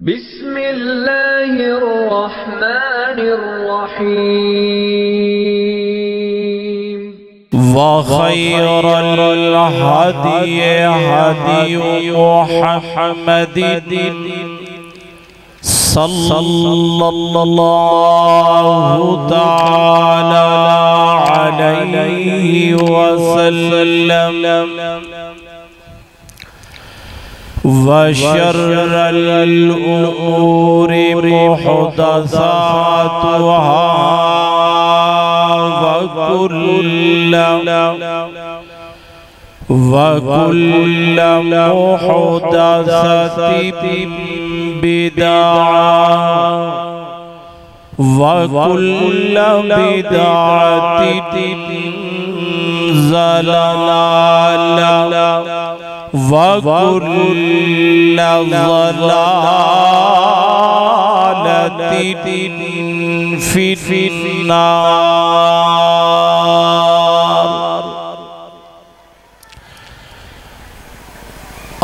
बिस्मिल्लाहिर्रहमानिर्रहीम। व खैरुल हदी हदी मुहम्मदिन सल्लल्लाहु तआला अलैहि वसल्लम व शर्रल उमूरि मुहदसातुहा व कुल्ल मुहदसतिन बिदअह व कुल्ल बिदअतिन ज़लालह व कुल्ल ज़लालतिन फिन्नार।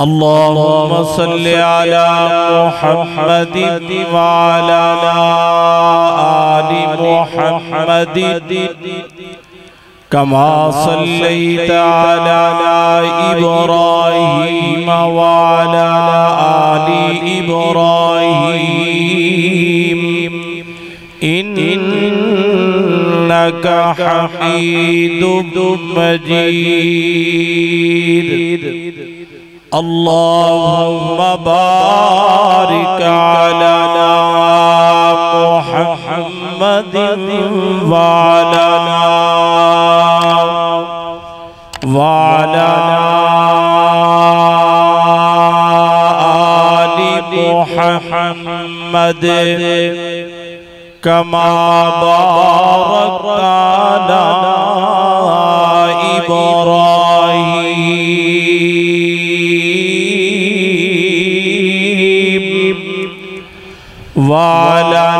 अल्लाहुम्मा सल्लि अला मुहम्मदिन व अला आलि मुहम्मदिन कमा सल्लैता अला इब्राहीम व अला आलि इब्राहीम इन्नका हमीदुम मजीद। अल्लाहुम्मा बारिक अला मुहम्मदिन व अला आलि मुहम्मद कमा बारकता अला इब्राहीम व अला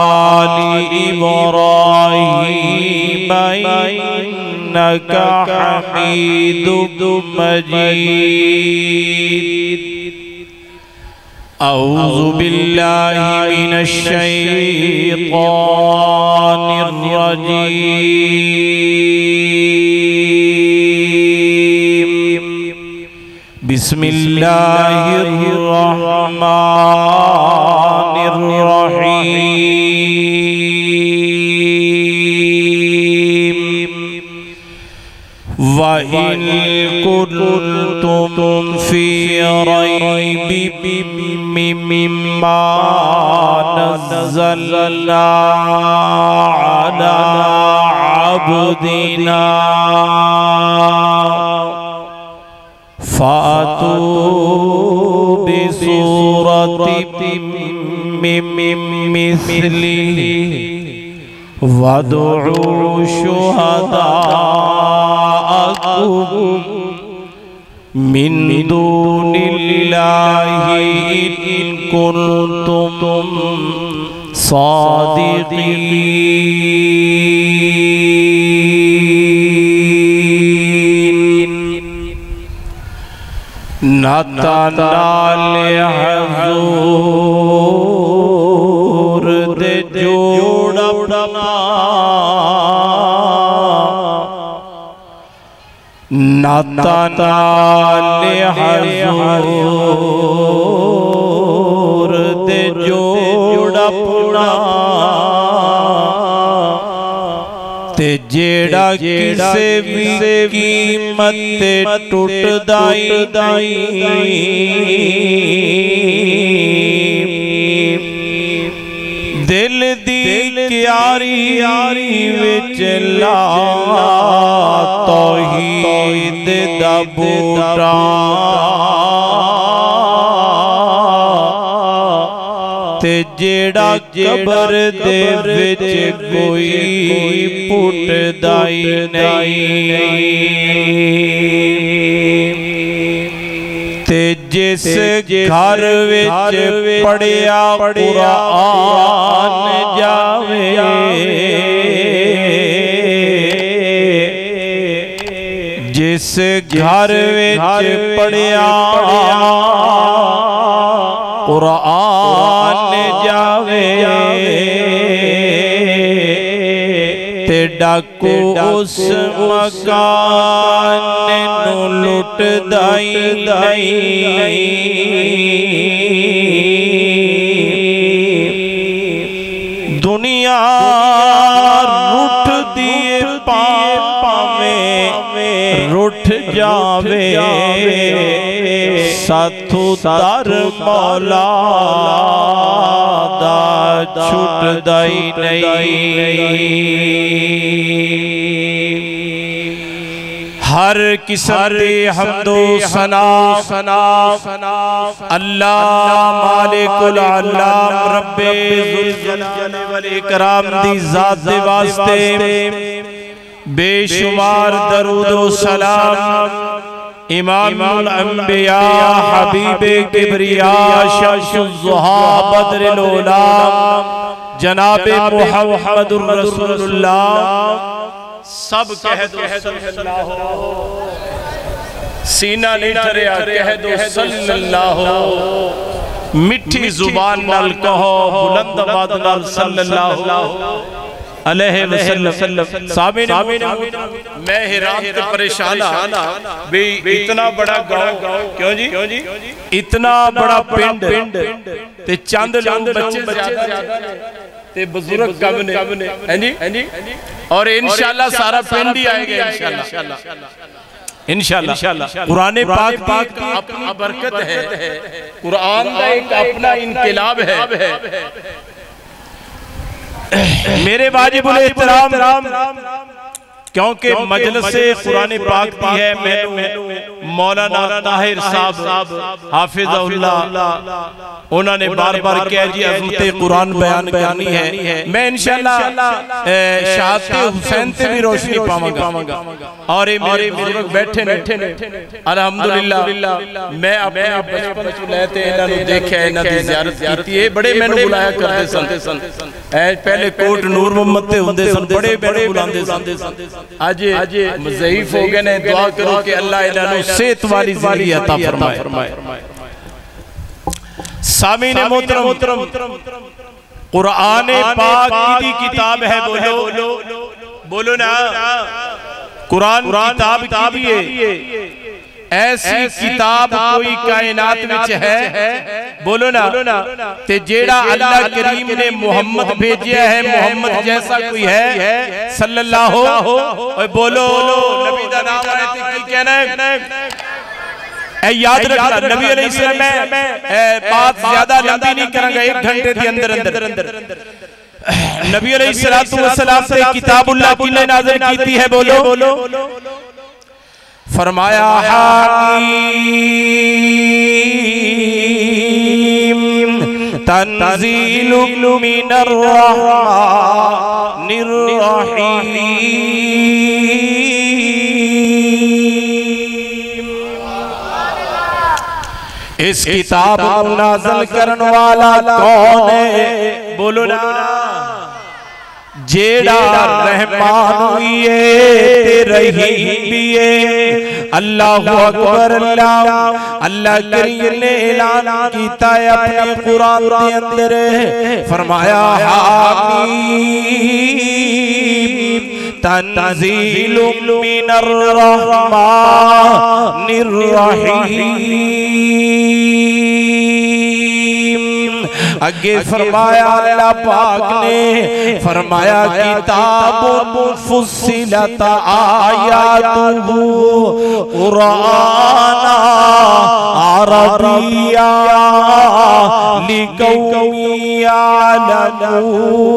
आलि इब्राहीम इन्नका हमीदुम मजीद। अऊज़ु बिल्लाहि मिनश शैतानिर रजीम। बिस्मिल्लाहिर रहमानिर रहीम। व इन कुन्तुम फी रैबिम मिम्मा नज़्ज़लना अला अब्दिना फ़ातू बिसूरतिम मिन मिस्लिहि वदउ शुहदाअकुम मिन दूनिल्लाहि इन कुन्तुम सादिक़ीन। नतनाले हज़ूर दे जोड़ना नतनाले हज़ूर दे जोड़ना ते जेड़ा किसे भी कीमत ते टुट दाई दिल दी क्यारी विच ला तौहीद दा बूटा ते जेड़ा कबर दे विच कोई पुटदाई नहीं ते जिस घर विच पढ़िया कुरान जावे जिस घर विच पढ़िया कुरान जावे ते डाकू उस मकान नू लुट दाई दाई दुनिया रूठ दिए पावे रूठ जावे साथू दर मौला दा छुट दाई नहीं। हर किस्म दे हम्दो सना अल्लाह मालिकुल अल्लाह रब्बे ज़ुल जलाल वल इकराम दी ज़ात दे वास्ते बेशुमार दरूद व सलाम इमामुल अंबिया हबीबे किबरिया शम्सुज़्ज़ुहा बद्रुल उलाम जनाबे मुहम्मदुर रसूलुल्लाह सब कह दो सल्लल्लाहु सीना नहीं ठहरिया कह दो सल्लल्लाहु मिठी जुबान नाल कहो बुलंद आवाज नाल सल्लल्लाहु अलैहि वसल्लम। सामने मैं हैरान ते परेशान भी इतना बड़ा गांव क्यों जी इतना बड़ा पिंड ते चंद लोग बच्चे ज्यादा ते बुजुर्ग कम ने हैं जी और इंशाल्लाह सारा पिंड ही आएगा इंशाल्लाह। कुरान पाक की अपनी बरकत है, कुरान का एक अपना इनकलाब है। मेरे वाजिबुल एहतराम क्योंकि मजलिस से कुरान पाक की है मैनू मौलाना ताहिर साहब हाफिज़हुल्लाह उन्होंने बार बार कहा जी अज़मत कुरान बयान करनी है। मैं इंशाअल्लाह शहादत हुसैन से भी रोशनी पाऊंगा और ये मेरे बुजुर्ग बैठे ने अल्हम्दुलिल्लाह मैं अपने बचपन से लेते इन्हां नूं देखिया इन्हां दी ज़ियारत कीती है। बड़े मैनू बुलाया करते सन पहले कोट नूर मोहम्मद ते हुंदे सन बड़े बुलांदे सन आज ज़ईफ हो गए ने। दुआ करो कि अल्लाह इन्हां नूं सेहत वाली ज़िंदगी अता फरमाए। सामीने मोहतरम कुरान पाक की किताब है बोलो ना कुरान किताब की है। ऐसी किताब कोई कायनात विच है बोलो ना ते जेड़ा अल्लाह करीम ने मोहम्मद भेजा है मोहम्मद जैसा कोई है सल्लल्लाहु बोलो नबी दा नाम आए ते की कहना है याद रखना। नबी अलैहिस्सलाम मैं बात ज्यादा लंबी नहीं करूंगा 1 घंटे के अंदर नबी अलैहिस्सलाम से किताबुल्लाह की नाज़िल की है बोलो फरमाया हामीम तंज़ीलुम मिनर रहमानिर रहीम। इस किताब को नाज़िल करने वाला कौन है बोलो ना जेड़ा रहमान भी है ते रहीम भी है। अल्लाहु अकबर अल्लाह करीम ने ऐलान कीता है अपने कुरान के अंदर फरमाया हामीम तंज़ीलुम मिनर रहमानिर रहीम। आगे फरमाया अल्लाह पाक ने फरमाया किताबुन फुस्सिलत आयातुहु कुराना अरबिया लिकौमी यालमून।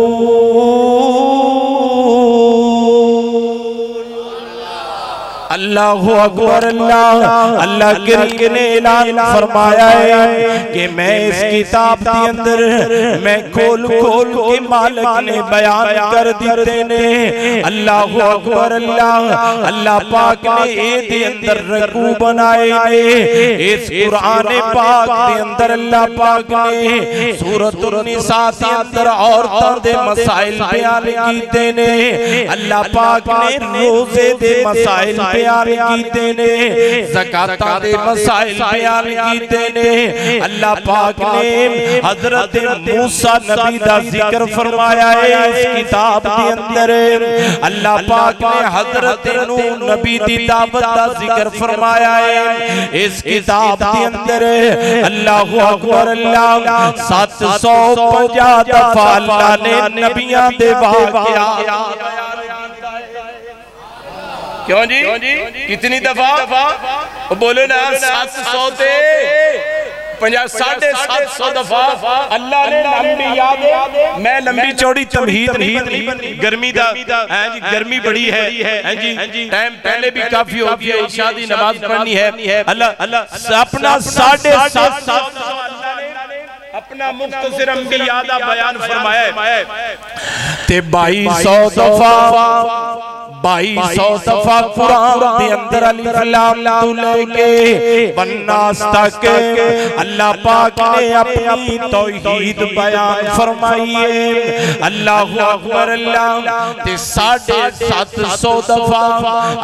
अल्लाहु अकबर अल्लाह करीम ने ऐलान फरमाया है कि मैं इस किताब के अंदर मैं खोल के मालिक ने बयान कर दिते ने। अल्लाहु अकबर अल्लाह पाक ने ए अंदर रकू बनाए ने। इस कुरान पाक के अंदर अल्लाह पाक ने सूरतुन निसा के अंदर औरतां दे मसाइल बयान कीते ने। अल्लाह पाक ने रोजे दे मसाइल बयान कीते ने, ज़कातां दे मसाइल बयान कीते ने। अल्लाह पाक ने हजरत मूसा नबी दा जिक्र फरमाया है इस किताब के अंदर। अल्लाह पाक ने हजरत नूह नबी दी दावत दा जिक्र फरमाया है इस किताब के अंदर। अल्लाहु अकबर अल्लाह 750 दफा अल्लाह ने नबियां दे वाक़या। क्यों जी? कितनी दफा? बोलो ना 700 से 750 दफा अल्लाह ने अंबिया दे। मैं लंबी चौड़ी तमहीद नहीं गर्मी दा हैं जी, गर्मी बड़ी है हैं जी, टाइम पहले भी काफी हो गया, इशा दी नमाज पढ़नी है। अल्लाह अपना 750 अपना मुख्तसर अंबिया दा बयान फरमाया ते 2200 दफा 2200 दफा कुरान के अंदर अलिफ लाम तू लेके बन्नास तक अल्लाह पाक ने अपनी तौहीद बयान फरमाई है। अल्लाहु अकबर अल्लाह ते 750 दफा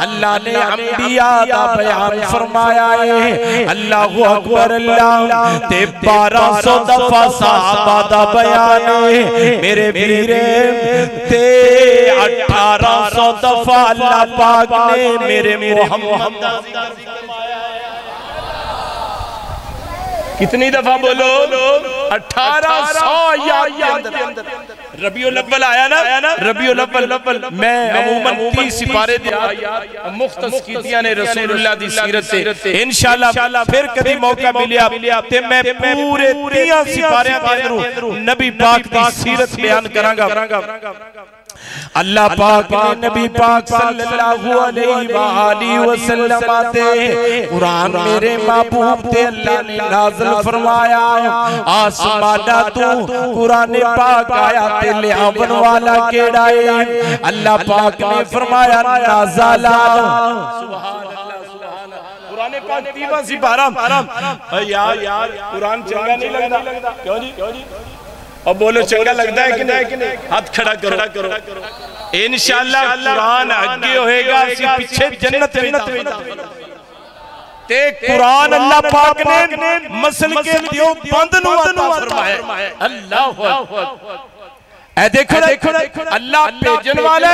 अल्लाह ने अंबिया दा बयान फरमाया है। अल्लाहु अकबर अल्लाह ते 1200 दफा सहाबा दा बयान है मेरे वीरे ते 1800 दफा अल्लाह पाक ने मेरे मोहम्मद कितनी दफा बोलो 1800 रबियुल अव्वल आया ना रबियुल अव्वल मैं अमूमन 30 सिपारे मुख्तस कीतियां ने रसूलुल्लाह दी सीरत से इंशाअल्लाह फिर कभी मौका मिलिया ते मैं पूरे 30 सिपारे के अंदर नबी पाक दी सीरत बयान करांगा। अल्लाह पाक ने नबी पाक सल्लल्लाहु अलैहि वसल्लम ते कुरान मेरे महबूब ते अल्लाह ने नाज़िल फरमाया। आसमाना तू कुरान पाक आया ते लियावन वाला केड़ा है? अल्लाह पाक ने फरमाया नाज़ला। सुभान अल्लाह सुभान अल्लाह। कुरान पाक 30 सिपारा यार कुरान चंगा नहीं लगता? क्यों जी? अब बोलो चंगा लगता है कि नहीं? हाथ खड़ा करो। इंशाअल्लाह कुरान आगे होएगा, पीछे जन्नत ते कुरान अल्लाह पाक ने मसल के दियो बंद नु अता फरमाया। अल्लाहु अकबर। ए देखो अल्लाह भेजन वाला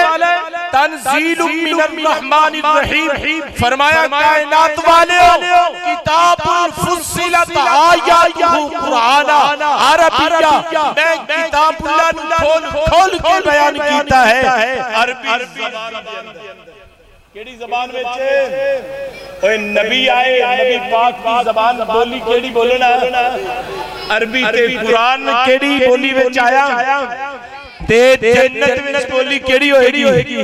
तंजीलुम मिनर रहमानिर रहीम फरमाया कायनात वाले किताबुल फुस्सिलत आयातुहु कुराना अरबिया। मैं किताबुल्लाह खोल के बयान कीता है अरबी ज़बान दे अंदर। केड़ी ज़बान विच? ओए नबी आए, नबी पाक दी ज़बान बोली केड़ी? बोलो ना अरबी ते कुरान केड़ी बोली विच आया ते जन्नत विच बोली केड़ी होएगी?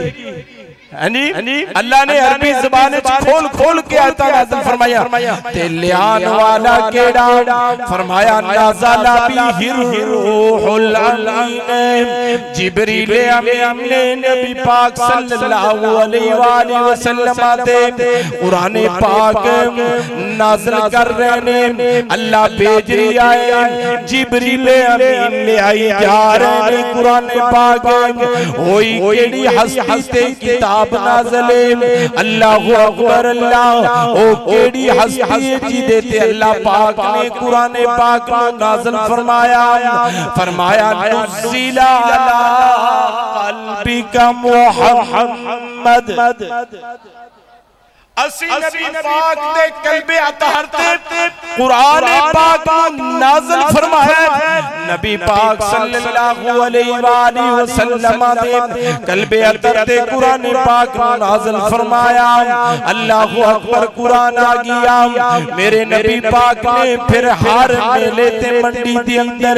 अल्लाह ने अरबी ज़बान खोल के आयता नाज़िल फरमाया ते लियान वाला केड़ा? फरमाया नाज़ला बिहिर रूहुल अमीन। जिब्रील अमीन ने नबी पाक सल्लल्लाहु अलैहि वसल्लम ते कुरान पाक नाज़िल कर रहे ने। अल्लाह भेज रिया है जिब्रील अमीन ले आई जा रहे ने कुरान पाक। ओई केड़ी हस्ती ते किताब नाज़िल। अल्लाहु अकबर अल्लाह ओ केड़ी हस्ती जी देते अल्लाह पाक ने कुरान पाक को नाज़िल फरमाया नुज़िला अला क़ल्बिका मुहम्मद। असी नबी पाक दे कल्बे अतहर ते कुरान पाक नाज़िल फरमाया। नबी पाक सल्लल्लाहु अलैहि वसल्लम दे कल्बे अतहर ते कुरान पाक नाज़िल फरमाया। अल्लाहु अकबर। कुरान आ गया मेरे नबी पाक ने फिर हर मेले ते मंडी दे अंदर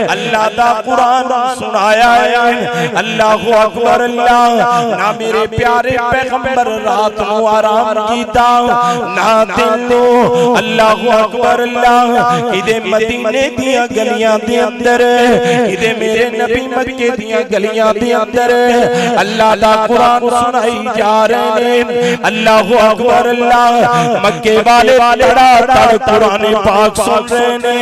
अल्लाह दा कुरान सुनाया है। अल्लाहु अकबर अल्लाह। ना मेरे प्यारे पैगंबर रात को आराम कीता ना दिन। अल्लाहु अकबर अल्लाह। इदे मदीने दियां गलियां गलियां दे अंदर किदे मेरे नबी मक्के दियां गलियां दे अंदर अल्लाह दा कुरान सुनाई जा रहे ने। अल्लाहु अकबर अल्लाह मक्के वाले तड़ कुरान पाक सुन रहे ने।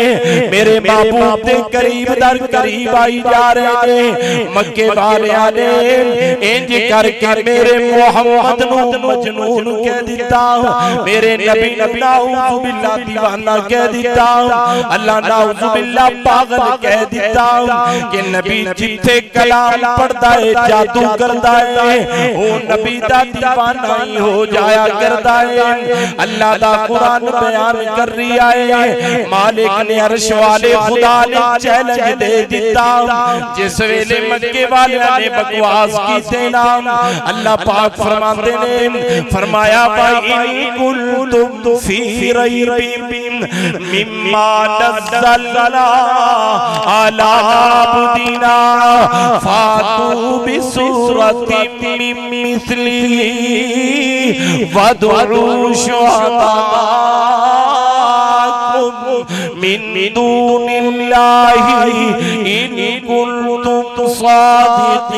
मेरे महबूब दे करीब दर करीब आई जा रहे ने। मक्के वाले ने इंज करके मेरे मोहम्मद नू मजनून कह दिता, मेरे नबी नाउज़ु बिल्लाह दीवाना कह दिता, अल्लाह नाउज़ु बिल्लाह पागल कह दिता कि नबी जिथे कलाम पढ़दा है जादू करदा है वो नबी दा दीवाना ही हो जाया करदा है। अल्लाह दा कुरान बयान कर रहा है। मालिक ने अर्श वाले खुदा ने चैलेंज दे दिता। जिस वेले मक्के वाले ने बकवास की थे नाम अल्लाह पाक फरमाते ने, फरमाया भाई कुंतुम फी रैबिम मिम्मा नज़्ज़लना अला अब्दिना फातू बिसूरतिम मिन मिस्लिही वदउ शुहदाअकुम मिन दूनिल्लाहि इन कुंतुम सादिक़ीन।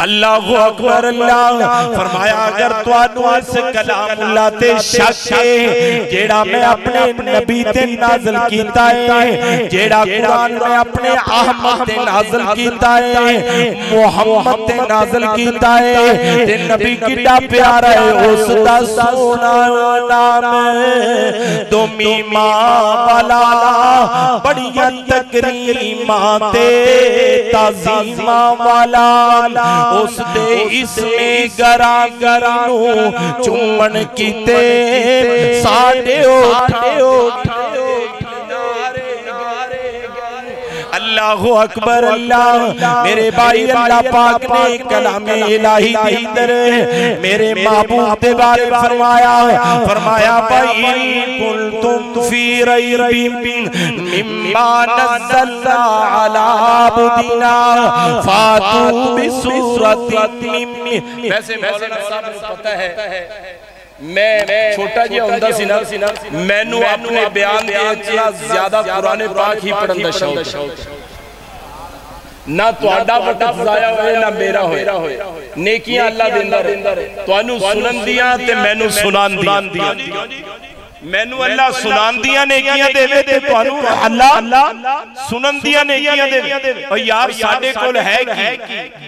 अल्लाहु अकबर अल्लाह फरमाया अगर तुहानू इस कलामुल्लाह ते शक है जेड़ा मैं अपने नबी ते नाज़िल कीता है, जेड़ा कुरान मैं अपने अहमद ते नाज़िल कीता है, मुहम्मद ते नाज़िल कीता है, ते नबी कितना प्यारा है उस दा सोना नाम दो मीमा वाला बड़िया तकरीमा ते ताज़ीमा वाला उस दे इसमें गरा गरा चुम्मन कीते साडे अल्लाहु अकबर अल्लाह। मेरे भाई अल्लाह पाक ने कलामे इलाही के अंदर मेरे महबूब दे बारे फरमाया, फरमाया भाई कुंतुम फी रैबिम मिम्मा नज़्ज़लना अला अब्दिना फातू बिसूरतिम। वैसे मौलाना साहब को पता है मैं छोटा जी हुंदा सी ना मैनू अपने बयान दे इतना ज्यादा कुरान पाक ही पढ़न दा शौक ना तुहाडा वक्त जाया होए ना मेरा होए। नेकियां अल्लाह दिंदा रहे तुहानू सुनन दियां ते मैनू सुनान दियां। मैनू अल्लाह सुनान दियां नेकियां देवे ते तुहानू अल्लाह सुनन दियां नेकियां देवे। और यार साडे कोल है कि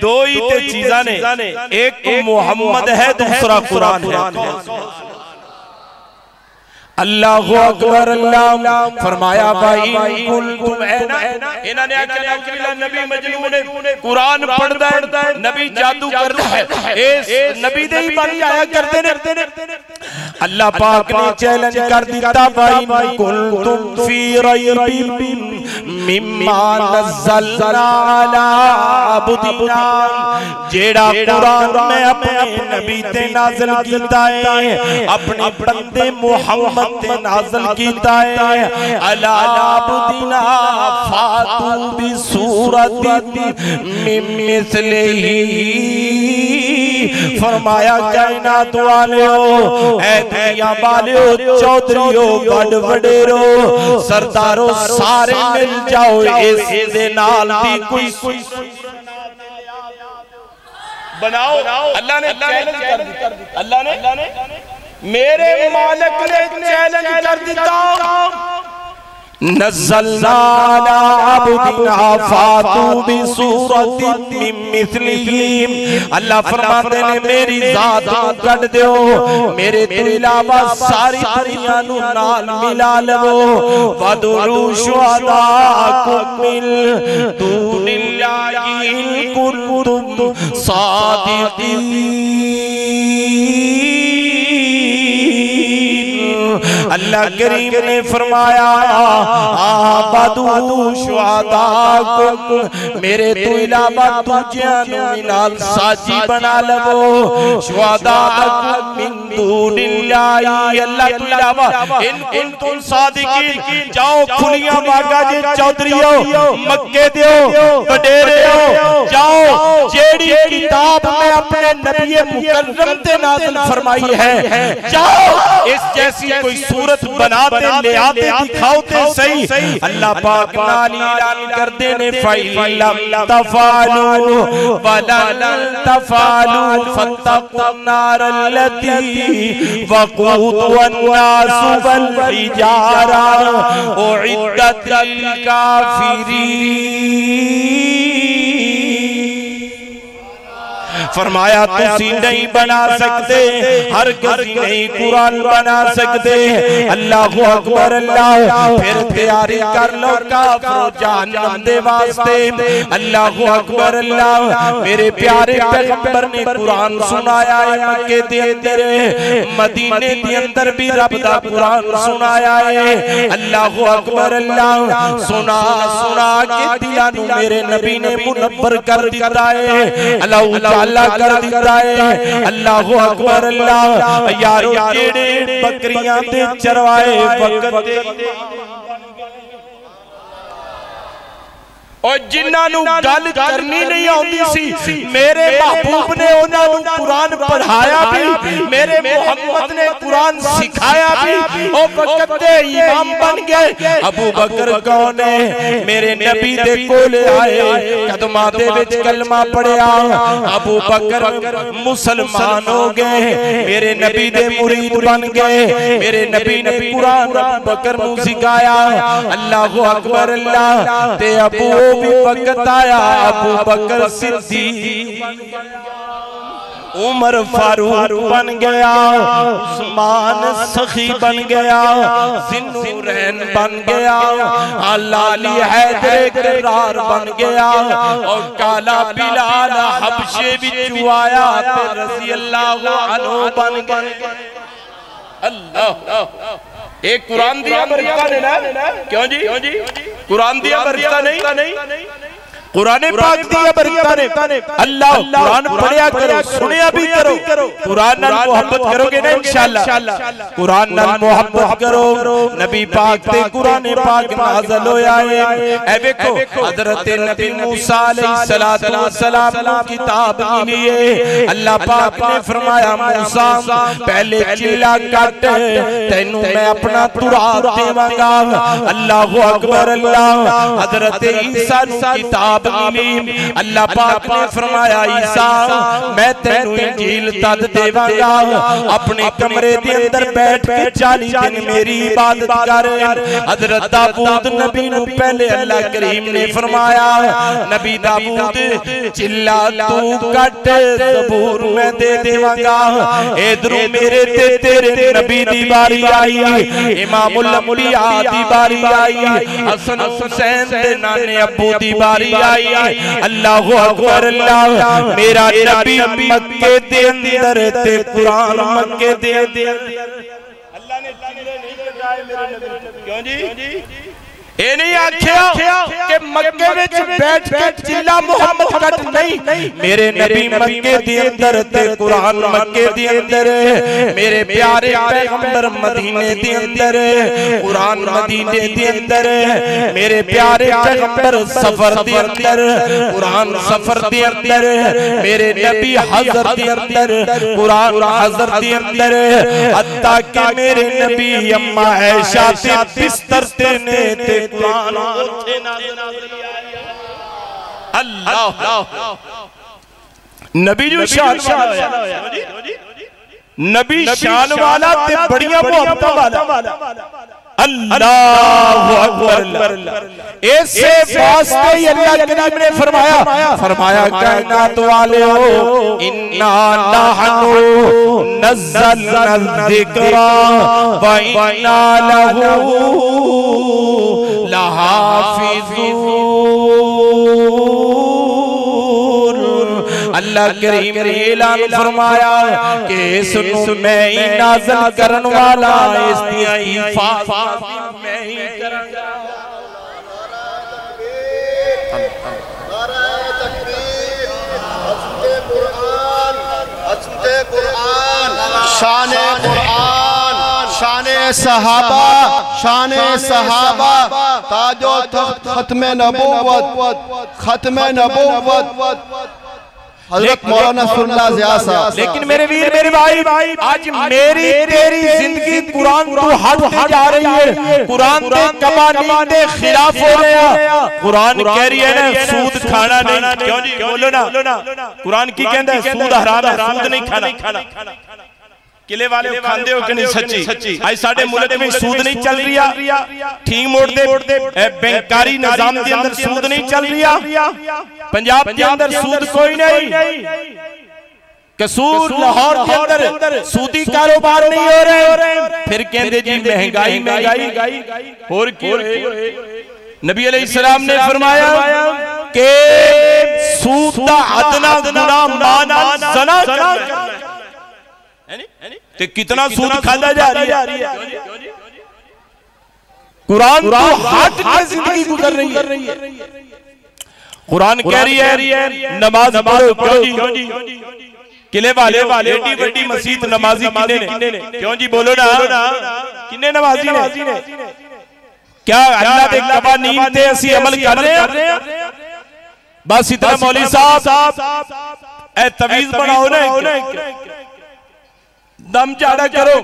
दो ही ते चीज़ां ने, एक मुहम्मद है दूसरा कुरान है। अल्लाहु अकबर अल्लाह फरमाया भाई कुल इन्होंने आखिया नबी मजनून कुरान पढ़दा है, नबी जादू करदा है, इस नबी दे ही बन आया करते ने। अल्लाह पाक ने चैलेंज कर दिता भाई कुंतुम फी रैबिम मिम्मा नज़्ज़लना अला अब्दिना जेड़ा कुरान मैं अपने नबी ते नाज़िल कीता है, अपने बंदे मुहम्मद ते नाज़िल कीता है अला अब्दिना फातू बिसूरतिम मिन मिस्लिही। फरमाया कायनात वालेओ ऐ दुनिया वालेओ चौधरीओ बड़ वडेरो सरदारो सारे मिल जाओ इस दे नाल दी कोई बनाओ। अल्लाह ने चैलेंज कर दिया, अल्लाह ने मेरे मालिक ने चैलेंज कर दिया नज़्ज़लना अला अब्दिना फातू बिसूरतिम मिन मिस्लिही। अल्लाह फरमाते ने मेरी जात को कट दो, मेरे तो इलावा सारी दुनिया नू नाल मिला लवो। वदउ शुहदाअकुम मिन दूनिल्लाहि इन कुंतुम सादिक़ीन। अल्लाह करीम ने फरमाया वदउ शुहदाअकुम मेरे तो इलावा दूजियां नू नाल साजी बना लवो। शुहदाअकुम मिन दूनिल्लाहि इल्लाई अल्लाह तो इलावा इन कुंतुम सादिकीन जाओ खुलियां मांगा जे चौधरीओ मक्के दियो वडेरिओ जाओ जेड़ी किताब में अपने नबी मुकर्रम ते नाज़िल फरमाई है जाओ इस जैसी कोई सूरत बनाते ले आते दिखाओते सही। अल्लाह पाक नाल ऐलान कर देने फइलम तफालू वलन तफालू फत्तकुन नारल्लती वक़ूदुन्नास वल हिजारा उइद्दत लिल काफिरीन। फरमाया तुसी नहीं बना सकते, हर किसी नहीं कुरान बना सकते। अल्लाहु अकबर अल्लाह फिर तैयारी कर लो काफिरो जहन्नम दे वास्ते। अल्लाहु अकबर अल्लाह मेरे प्यारे पैगंबर ने कुरान सुनाया है मक्के दे अंदर, मदीने दे अंदर भी रब दा कुरान सुनाया है। अल्लाहु अकबर अल्लाह सुना सुना के दिलां नू मेरे नबी ने मुनव्वर कर दिता है, अल्लाह कर दिता है। अल्लाहु अकबर अल्लाह यारो जेड़े बकरियां दे चरवाए वक्त और जिन्हां नू गल करनी नहीं आउंदी सी मेरे महबूब ने उन्हां नू कुरान पढ़ाया भी, मेरे मोहम्मद ने कुरान सिखाया भी, ओ वक्त दे इमाम बन गए। अबू बकर कौन है? मेरे नबी दे कोल आए कदमां दे विच कलमा पढ़िया, अबू बकर मुसलमान हो गए, मेरे नबी दे मुरीद बन गए। मेरे नबी ने कुरान अबू बकर नू सिखाया। अल्लाहु अकबर अल्लाह ते अबू भी वक्त आया अबू बकर सिद्दीक, उमर फारूक बन गया, उस्मान सखी बन गया, ज़िन्नुरैन बन गया, लाली हैदर करार बन गया और काला बिलाल हबशे विचू आया ते रज़ी अल्लाह अन्हु बन गए। अल्लाह एक कुरान दिया बरकत ने ना, क्यों जी कुरान दिया बरकत नहीं, कुरान पाक दिया बरकत ने। अल्लाह कुरान पढ़िया करो, सुनिया भी करो, कुरान नाल मोहब्बत करोगे ना इंशाअल्लाह, कुरान नाल मोहब्बत करो। नबी पाक ते कुरान पाक नाज़िल होया है। ए देखो हजरत नबी मूसा अलैहिस्सलातु वस्सलाम को किताब मिली है। अल्लाह पाक ने फरमाया मूसा पहले चिल्ला काट तैनू मैं अपना तुराब देवांगा। अल्लाहु अकबर अल्लाह हजरत ईसा को किताब मिली। अल्लाह पाक ने फरमाया ईसा मैं तेनू इंजील तद देवांगा अपने कमरे दे अंदर बैठ के 40 दिन मेरी इबादत कर। हजरत दाऊद नबी नू पहले अल्लाह करीम ने फरमाया नबी दाऊद चिल्ला तू कट ज़बूर मैं दे देवांगा। इधरों मेरे ते तेरे नबी दी बारी आई, इमामुल अंबिया दी बारी आई, हसन हुसैन दे नाने अब्बू दी बारी आई। अल्लाहु अकबर अल्लाह मेरा नबी मक्के दे अंदर ते कुरान मक्के दे अंदर। अल्लाह ने चिल्ले नहीं लगाए मेरे नबी, क्यों जी ए नहीं आख्या कि मक्के विच बैठ के चिल्ला मोहम्मद कट नहीं, मेरे नबी मक्के दे अंदर ते कुरान मक्के दे अंदर, मेरे प्यारे पैगंबर मदीने दे अंदर, कुरान मदीने दे अंदर, मेरे प्यारे पैगंबर सफर दे अंदर, कुरान सफर दे अंदर, मेरे नबी हज़र दे अंदर, कुरान हज़र दे अंदर, हत्ता कि मेरे नबी अम्मा आयशा ते बिस्तर ते ने ते कुरान अल्लाह नबी जो शान वाला, नबी शान वाला ते बढ़िया मोहब्बत वाला। अल्लाहु अकबर। ऐसे वास्ते ही अल्लाह करीम ने फरमाया कायनात वालों इन्ना नहनु नज़्ज़लना ज़िक्रा व इन्ना लहू लहाफ़िज़ून। अल्लाह करीम ने ऐलान फरमाया कि सुनो मैं ही नाज़िल करन वाला, इस दिया हिफाज़त मैं ही करांगा। शान कुरान सहाबा, शान सहाबा, ताजो तख्त खत्म नबूवत, खत्म नबूवत हजरत मौलाना नसरुल्लाह ज़िया साहब। लेकिन मेरे वीर मेरे भाई आज मेरी तेरी जिंदगी कुरान तो हद जा रही है, कुरान के कवानीन के खिलाफ हो रहे हैं। कुरान कह रही है ना सूद खाना नहीं, क्यों जी बोलो ना, कुरान की कहता है सूद हराम है, सूद नहीं खाना। किले वाले खांदे हो कि नहीं? सच्ची आज साडे मुल्क में सूद नहीं चल रहा, ठीक मोड़ दे बैंकारी निजाम के अंदर सूद नहीं चल रहा, पंजाब के अंदर सूद कोई नहीं, कसूर लाहौर के अंदर सूदी कारोबार नहीं हो रहे। फिर कहते जी महंगाई और क्यों? नबी अलैहिस्सलाम ने फरमाया कि सूद दा अदना गुनाह माना ज़ना करना है। कितना सूद खाता जा रही है? कुरान तो हद में जिंदगी गुजर रही है। कुरान कह रही है नमाज पढ़ो, क्यों जी? किले वाले एडी बड़ी मस्जिद नमाजी किने ने? क्यों जी बोलो ना, किने नमाजी ने? क्या अल्लाह दे कवानीन ते असी अमल कर रहे हैं? बस इतना मौलवी साहब ए तवीज बनाओ ना, दम चाड़ा करो,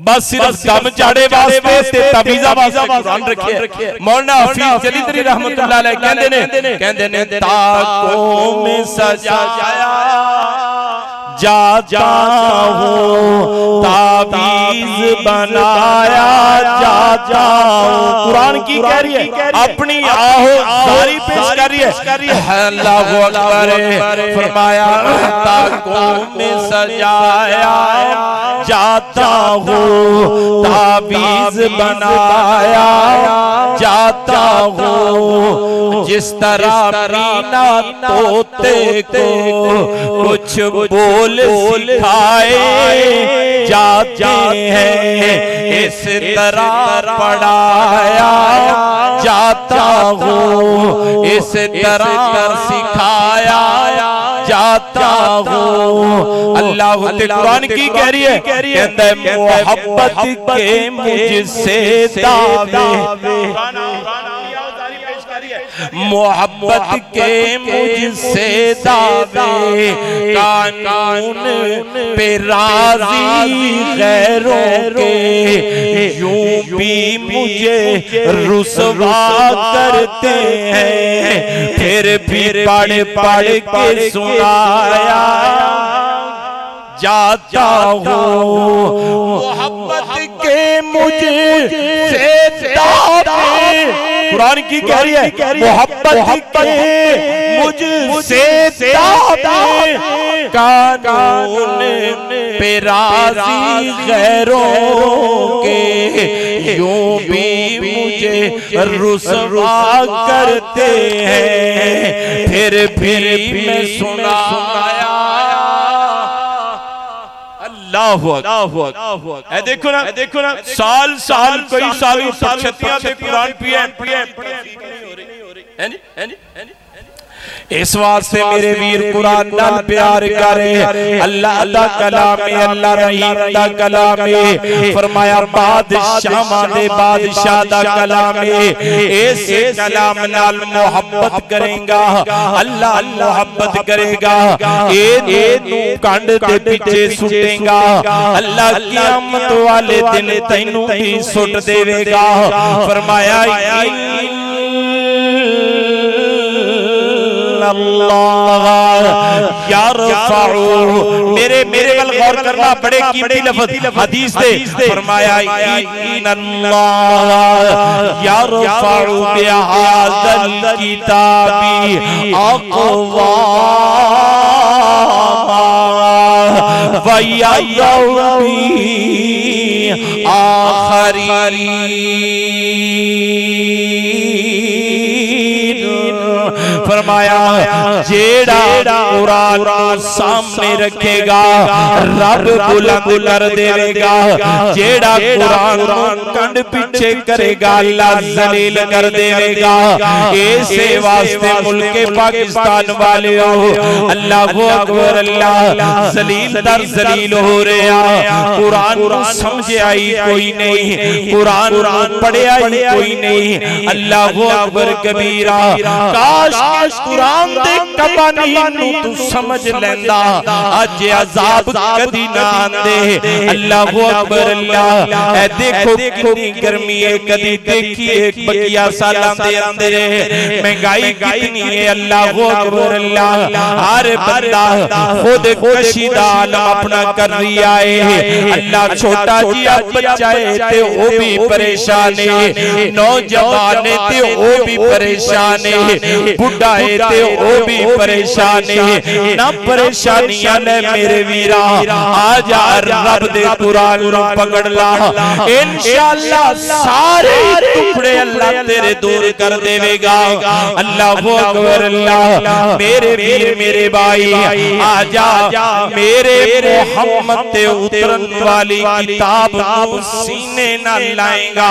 बस सिर्फ दम चाड़े वास्ते ते तवीज़ा वास्ते कुरान रखे। मौलाना हफीज जलीली रहमतुल्लाह अलैह कहंदे ने ताकों में सजाया जाता हूँ, तावीज़ बनाया जाता हूँ। कुरान की कह रही है, अपनी आहो सारी पेश कर रही है। अल्लाहु अकबर फरमाया ताकों में सजाया जाता हूँ, तावीज़ बनाया जाता हूँ। जिस तरह मीना तोते को कुछ बोल सिखाए जाते हैं, इस तरह पढ़ाया जाता हूँ, इस तरह सिखाया जाता हूँ। अल्लाह कुरान की कह रही है, कहता है मोहब्बत के मुझसे दावे, मोहब्बत के मुझसे दावे, कानून पे राजी गैरों के, यूं भी मुझे रुसवा करते हैं, फिर पढ़ के सुनाया जाता हूँ। मोहब्बत के मुझे दावे, कुरान की कह रही है मोहब्बत के मुझसे दावे, कानून पे राजी गैरों के, यूं भी मुझे रुसवा करते हैं, फिर मैं सुनाया। देखो ना साल कोई साल छत्तियां पे कुरान इस वास्ते मेरे वीर कुरान नाल प्यार करे। अल्लाह दा कलाम है, अल्लाह रहीम दा कलाम है। फरमाया बादशाह दे बादशाह दा कलाम है, इस कलाम नाल मोहब्बत करेगा अल्लाह, मोहब्बत करेगा ए तू कंड दे पीछे सुटेगा, अल्लाह क़यामत वाले दिन तैनू भी सुट देवेगा। फरमाया मेरे वल गौर करना, बड़े कीमती लफ्ज़ हदीस से फरमाया इन्नल्लाह यरफ़उ बिहाज़ल किताबी अक़वामा व यज़उ बिही आख़रीन। फरमाया जेड़ा कुरान सामने रखेगा रब बुलंद कर देगा, जेड़ा कुरान कंड पीछे करेगा अल्लाह जलील कर देगा। ऐसे वास्ते मुल्के पाकिस्तान वाले हो अल्लाह अकबर, अल्लाह जलील दर जलील हो रहे हैं। कुरान समझे आई कोई नहीं, कुरान पढ़िया ही कोई नहीं। अल्लाह अकबर कबीरा, काश कुरान दे कवानीन नू तू समझ लेंदा अज अजाब कदी ना आंदे। अल्लाह अकबर, अल्लाह ए देखो कितनी गर्मी है, कदी देखी एक बकिया सालां दे अंदर महंगाई कितनी है। अल्लाह अकबर, अल्लाह हर बंदा खुद कशी दा आलम अपना कर रिया है। अल्लाह छोटा जिया बच्चा है ते ओ भी परेशान है, नौजवान है ते ओ भी परेशान है, बुढ़ा है ते ओ भी परेशान है। ना परेशानियां ने मेरे वीरा, आजा रब दे कुरान नु पकड़ ला, इंशाअल्लाह सारे टुकड़े अल्लाह तेरे दूर कर देवेगा। अल्लाह अकबर, अल्लाह मेरे वीर मेरे भाई आजा मेरे मोहम्मद ते उतरन वाली किताब को सीने ना लाएगा,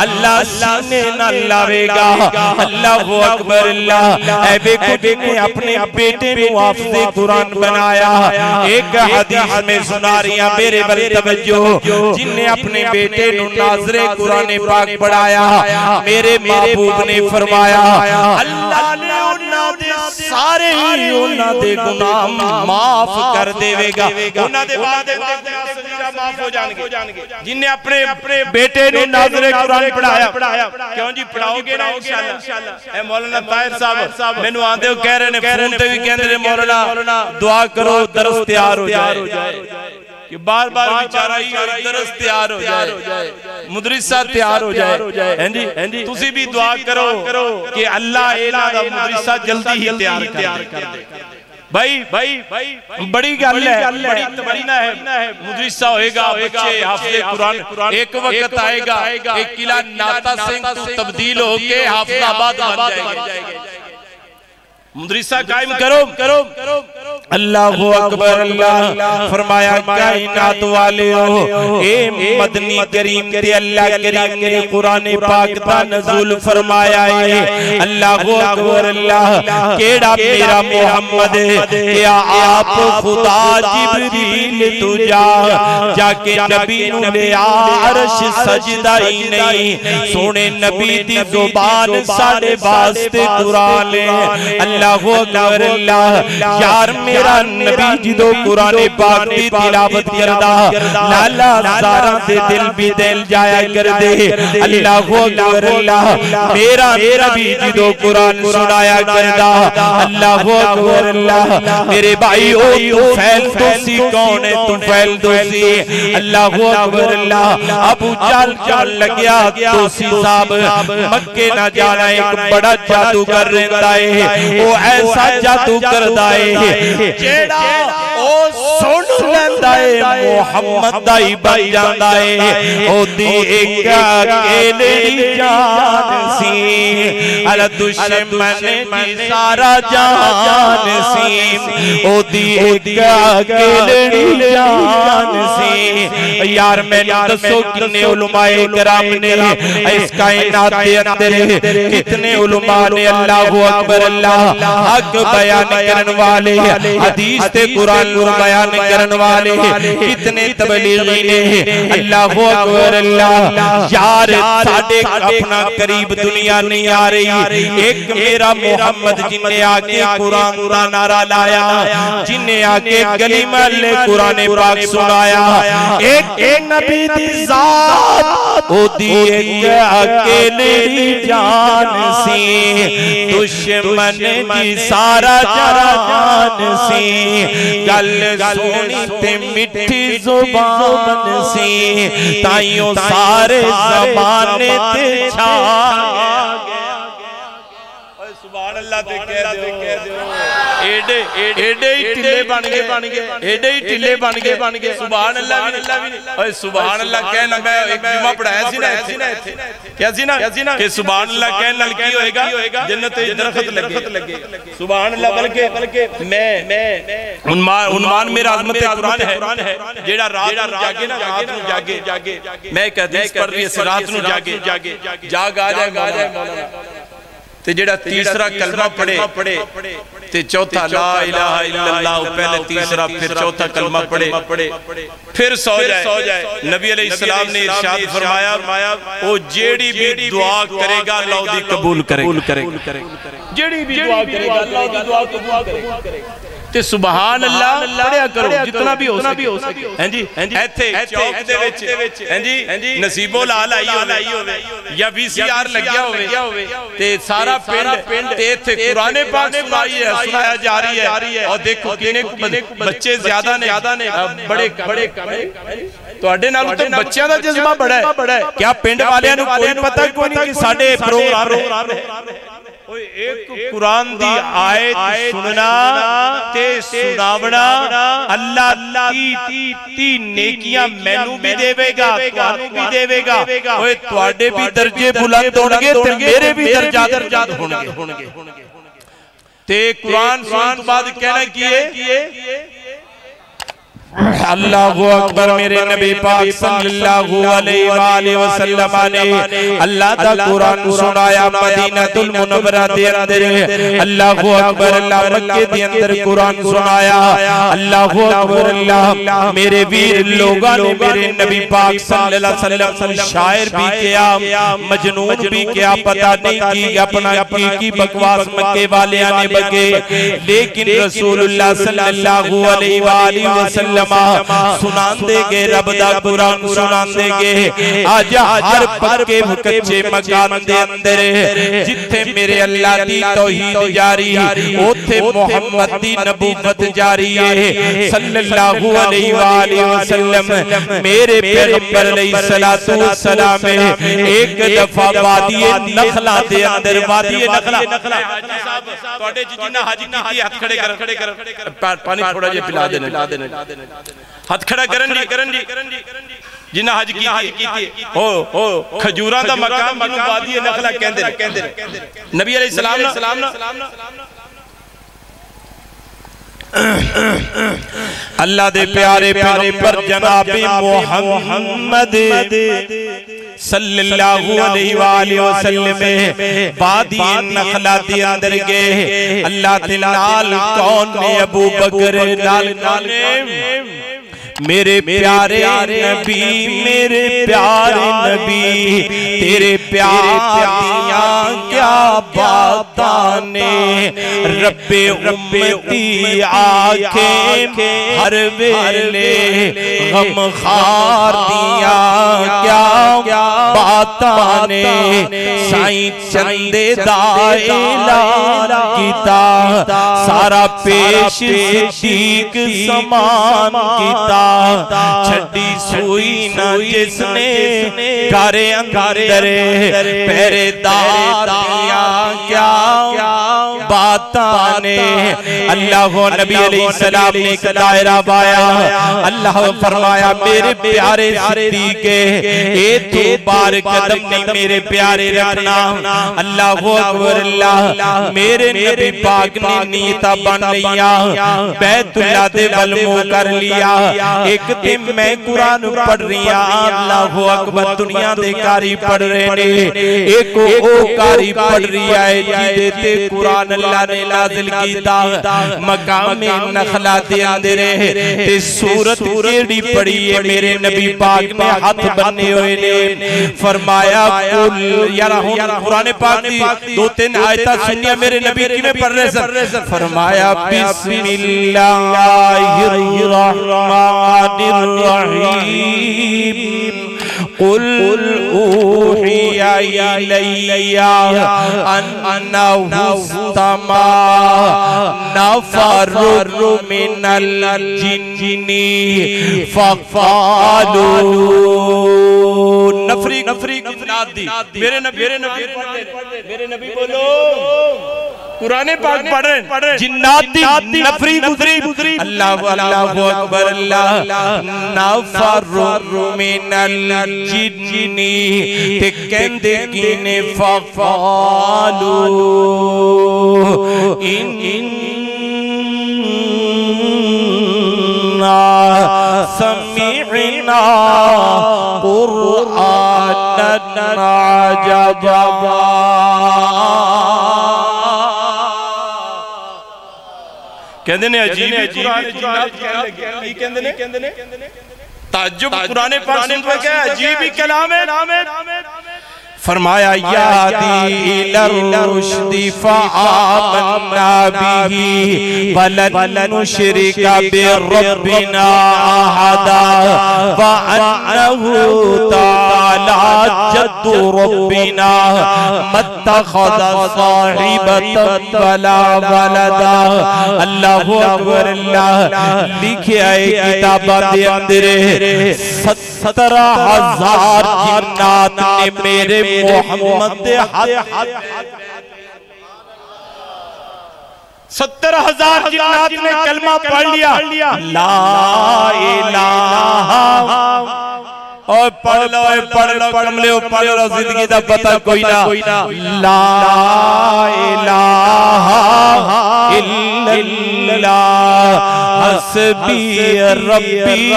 अल्लाह सीने ना लावेगा। अल्लाह अकबर, अल्लाह ऐ देखो जिन्हें अपने बेटे को हाफिज़े कुरान बनाया, एक हदीस में सुना रिया मेरे बल तवज्जो, जिन्हें अपने बेटे को नाज़रे कुरान पाक पढ़ाया, मेरे महबूब ने फरमाया अल्लाह ने उन्हां दे सारे ही उन्हां दे गुनाह माफ कर देवेगा, उन्हां दे वादे माफ हो जाएंगे। जिन्हें अपने बेटे ने नाज़रे कुरान पढ़ाया, क्यों जी पढ़ाओगे ना इंशाअल्लाह। ए मौलाना ताहिर साहब मैनू आंदे हो कह रहे ने, फोन ते भी कहंदे ने मौलाना दुआ करो दरस तैयार हो जाए, कि बार बार बेचारा ही दरस तैयार हो जाए, मुदरिसा तैयार हो जाए। हैं जी तुसी भी दुआ करो कि अल्लाह इन्हां दा मुदरिसा जल्दी ही तैयार कर दे। भाई बड़ी गल है, बड़ी तमन्ना है, मुदरिसा होएगा, बच्चे हाफिज़े कुरान, एक वक्त आएगा एक किला नाता सिंह तो तब्दील होके हाफिज़ाबाद बन जाएगा। मुदरिसा कायम करो। अल्लाह अकबर, अल्लाह फरमाया कायनात वाले हो ए मदनी करीम ते अल्लाह करीम ने कुरान पाक दा नज़ूल फरमाया है। अल्लाह अकबर, अल्लाह केड़ा मेरा मोहम्मद क्या आप खुदा जिब्रील तू जाके नबी नु ले अर्श सजदा ही नहीं, सोने नबी दी जुबान साडे वास्ते कुरान है। अल्लाह अकबर, अल्लाह यार मेरा नबी जिदो कुरान पाक दी तिलावत करदा लाला सारा दे दिल भी दिल जाया कर दे। अल्लाह अकबर, अल्लाह मेरा नबी जिदो कुरान सुनाया करदा, अल्लाह अकबर, अल्लाह मेरे भाई ओ तू फैल दोसी कौन है, तू फैल दोसी। अल्लाह अकबर, अल्लाह अबू जहल चल लग्या दोसी साहब मक्के ना जाना एक बड़ा जादूगर रहंदा है, ओ ऐसा जादू करदा है जेड़ा ओ सुन लैंदा है मुहम्मद दा ही बन जांदा है। ओदी एक अकेली जान सी अल दुश्मन दी सारा जान सी, ओदी एक अकेली जान सी। यार मैनू दसो कितने उलमाए कराम ने इस कायनात दे अंदर, कितने उलमा ने अल्लाह अकबर, अल्लाह हक बयान करने वाले, हदीस ते कुरान बयान करने वाले, कितने तबलीगी ने। अल्लाह अकबर, अल्लाह यार साडे अपना करीब दुनिया नहीं आ रही, एक मेरा मोहम्मद जिन्ने आके कुरान का नारा लाया, जिन्ने आके गली महल्ले कुरान पाक सुनाया, एक नबी दी जात ओदी एक अकेली जान सी, दुश्मन दी सारा जान सी। गल सोनी ते मिठी जुबान सी, ताइयों सारे ज़माने ते छा गया। सुभान अल्लाह ते कह दो एडे एडे ही टिल्ले बन गए एडे ही टिल्ले बन गए सुभान अल्लाह भी ओए सुभान अल्लाह कहना मैं एक जुमा पढ़ाया सी ना इत्थे क्या सी ना कि सुभान अल्लाह कहने नाल की होएगा जन्नत ते दरख्त लगे सुभान अल्लाह बल्कि मैं उन्मान मेरा अज़मत कुरान है जेड़ा रात नु जागे ना रात नु जागे मैं एक हदीस पढ़ रही है रात नु जागे जाग आ जाए मौलाना ते जेड़ा तीसरा कलमा पढ़े ते चौथा ला इलाहा इल्लल्लाह पहले तीसरा फिर चौथा कलमा पढ़े फिर सो जाए नबी अलैहिस्सलाम ने इरशाद फरमाया ओ जेड़ी भी दुआ करेगा अल्लाह दी कबूल करेगा जेड़ी भी दुआ करेगा अल्लाह दी दुआ कबूल करेगा ते सुभान अल्लाह पढ़िया करो जितना भी हो सके हैं जी इथे चौक दे विच हैं जी नसीबो लाल आई होवे या वीसीआर लग्या होवे ते सारा पिंड ते इथे कुरान पाक सुनाया जा रही है और देखो किने बच्चे ज्यादा ने बड़े कम ਤੁਹਾਡੇ ਨਾਲ तो बच्चों का जज्बा बड़ा है क्या पिंड वालियां नु कोई पता कोई नहीं कि साडे प्रोग्राम है एक कुरान दी आयत सुनना ते सुनावना अल्लाह ती नेकियां मैनू भी देवेगा तुहानू भी देवेगा ओए तुहाडे भी दर्जे बुलंद होणगे ते मेरे भी दर्जात होणगे ते कुरान सुनने तो बाद कहना की है अल्लाहु अकबर मेरे नबी पाक सल्लल्लाहु अलैहि वसल्लम ने अल्लाह दा कुरान सुनाया मदीनातुल मुनव्वरा दे अंदर अल्लाहु अकबर अल्लाह मक्के दे अंदर कुरान सुनाया अल्लाहु अकबर अल्लाह मेरे वीर लोगां ने मेरे नबी पाक सल्लल्लाहु अलैहि वसल्लम शायर भी किया मजनून भी किया पता नहीं की अपना की बकवास मक्के वालियां ने बके लेकिन रसूलुल्लाह सल्लल्लाहु अलैहि वसल्लम सुनांदे गे रब दा कुरान सुनांदे गे आज हर पक्के कच्चे मकान दे अंदर जिथे मेरे अल्लाह दी तौहीद जारी ओथे मोहम्मद दी नबूवत जारी है सल्लल्लाहु अलैहि वसल्लम मेरे पैगंबर अलैहिस्सलातु वस्सलाम एक दफा वादी नखला दे अंदर वादी नखला हाजी साहब तोड़े जिन्ना हाजी कीती हाथ खड़े कर पानी थोड़ा जे पिला देने हाथ खड़ा करन जी जिन्ना हज की हो खजूरा दा मकाम जिन्नू वादी नखला कहंदे नबी अलैहि सलाम अल्लाह दे प्यारे पैगंबर जनाब मुहम्मद सल्लल्लाहु अलैहि वसल्लम वादी नखला दे अंदर गए अल्लाह दे नाल कौन ने अबू बकर नाल मेरे प्यारे नबी तेरे प्यार दिया क्या बातां ने रब्बे उम्मती आंखें हर वेले गम खार दिया क्या बातां ने साईं चंदे दा ऐलान कीता सारा पेश सिद्दीक समान कीता छड़ी सुई न जिसने गारे अंदर पहरेदार दिया क्या बातां ने अल्लाह नबी अलैहि सलाम ने एक दायरा पाया अल्लाह फरमाया मेरे प्यारे सिद्दीक ए तू बार कदम नहीं मेरे प्यारे रखना अल्लाह अकबर अल्लाह मेरे नबी पाक ने नीयता बन लिया बैतुल्लाह दे वल मुंह कर लिया एक दिन मैं कुरान पढ़ रही अल्लाह अकबर दुनिया दे कारी पढ़ रहे ने एक ओ कारी पढ़ रही है जिदे ते कुरान अल्लाह ने नाज़िल कीता मकाम नखला दे अंदर ते सूरत केड़ी पढ़ी है मेरे नबी पाक ने हाथ बन्ने हुए ने फरमाया कुल यार कुरान पाक दी दो तीन आयतां सुनिया मेरे नबी किवें पढ़ रहे सर फरमाया बिस्मिल्लाहिर्रहमानिर्रहीम कुल ऊहिया इलैया अन्नहु इस्तमा नफरु मिनल जिन्नी फक़ालू नफरी मेरे नबी बोलो कुरान पाक पढ़ रहे, जिन्नाती नफरी गुजरी, अल्लाह अल्लाहु अकबर, अल्लाह नफरु मिनल जिन्नी ते कहंदे कीने फक़ालू समीअना कुरआनन अजबा। कहंदे ने अजीब कुरान की कहंदे ने ताज्जुब कुरान पाक सुन के क्या अजीब ही कलाम है। फरमाया यादी इलर रुश्दी फआमन्ना बिही वलन नुशरिका बिरब्बिना अहदा व अन्नहु तआला जद्दु रब्बिना मत्तखज़ साहिबतन वला वलदा। अल्लाहु अकबर, अल्लाह लिखे आए किताबां दे अंदर 17,000 जिन्नात ने मेरे मोहम्मद 70,000 जिन्नात ने कलमा पढ़ लिया, ला इलाहा। और पढ़ लो पढ़ लो जिंदगी का पता कोई ना। ला इलाहा इल्लल्लाह हस्बी रब्बी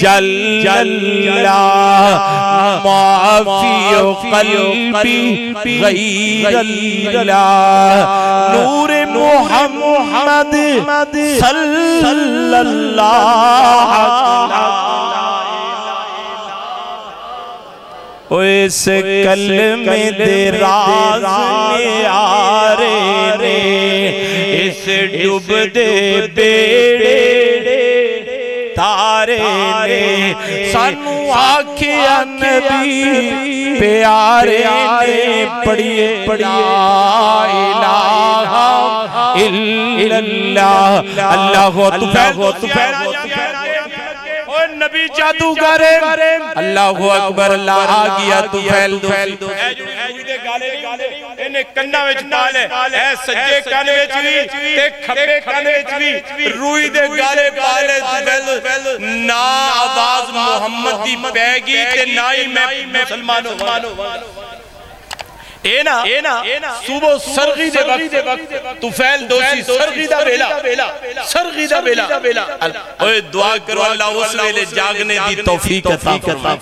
जल्ला माफी क़ल्बी गैरल्लाह नूर मुहम्मद सल्लल्लाहु इस कलमे दे राज में आरे ने इस डूब दे बेड़े तारे ने सानू आखिया नबी प्यारे ने पढ़िए ला इलाहा इल्लल्लाह। अल्लाह नबी जादूगर अल्लाहु अकबर, अल्लाह आ गया तू फैल दो इन्हें कन्ना विच पा ले, ए सज्जे कान विच भी ते खब्बे कान विच भी रूई दे गाले पा ले तू फैल। ना आवाज मोहम्मद दी पैगी ते ना ही मैं मुसलमान होवां। ए ना सुबह सरगी दे वक्त तुफैल दोसी सरगी दा बेला ओए दुआ करो अल्लाह उस वेले जागने दी तौफीक अता फरमाए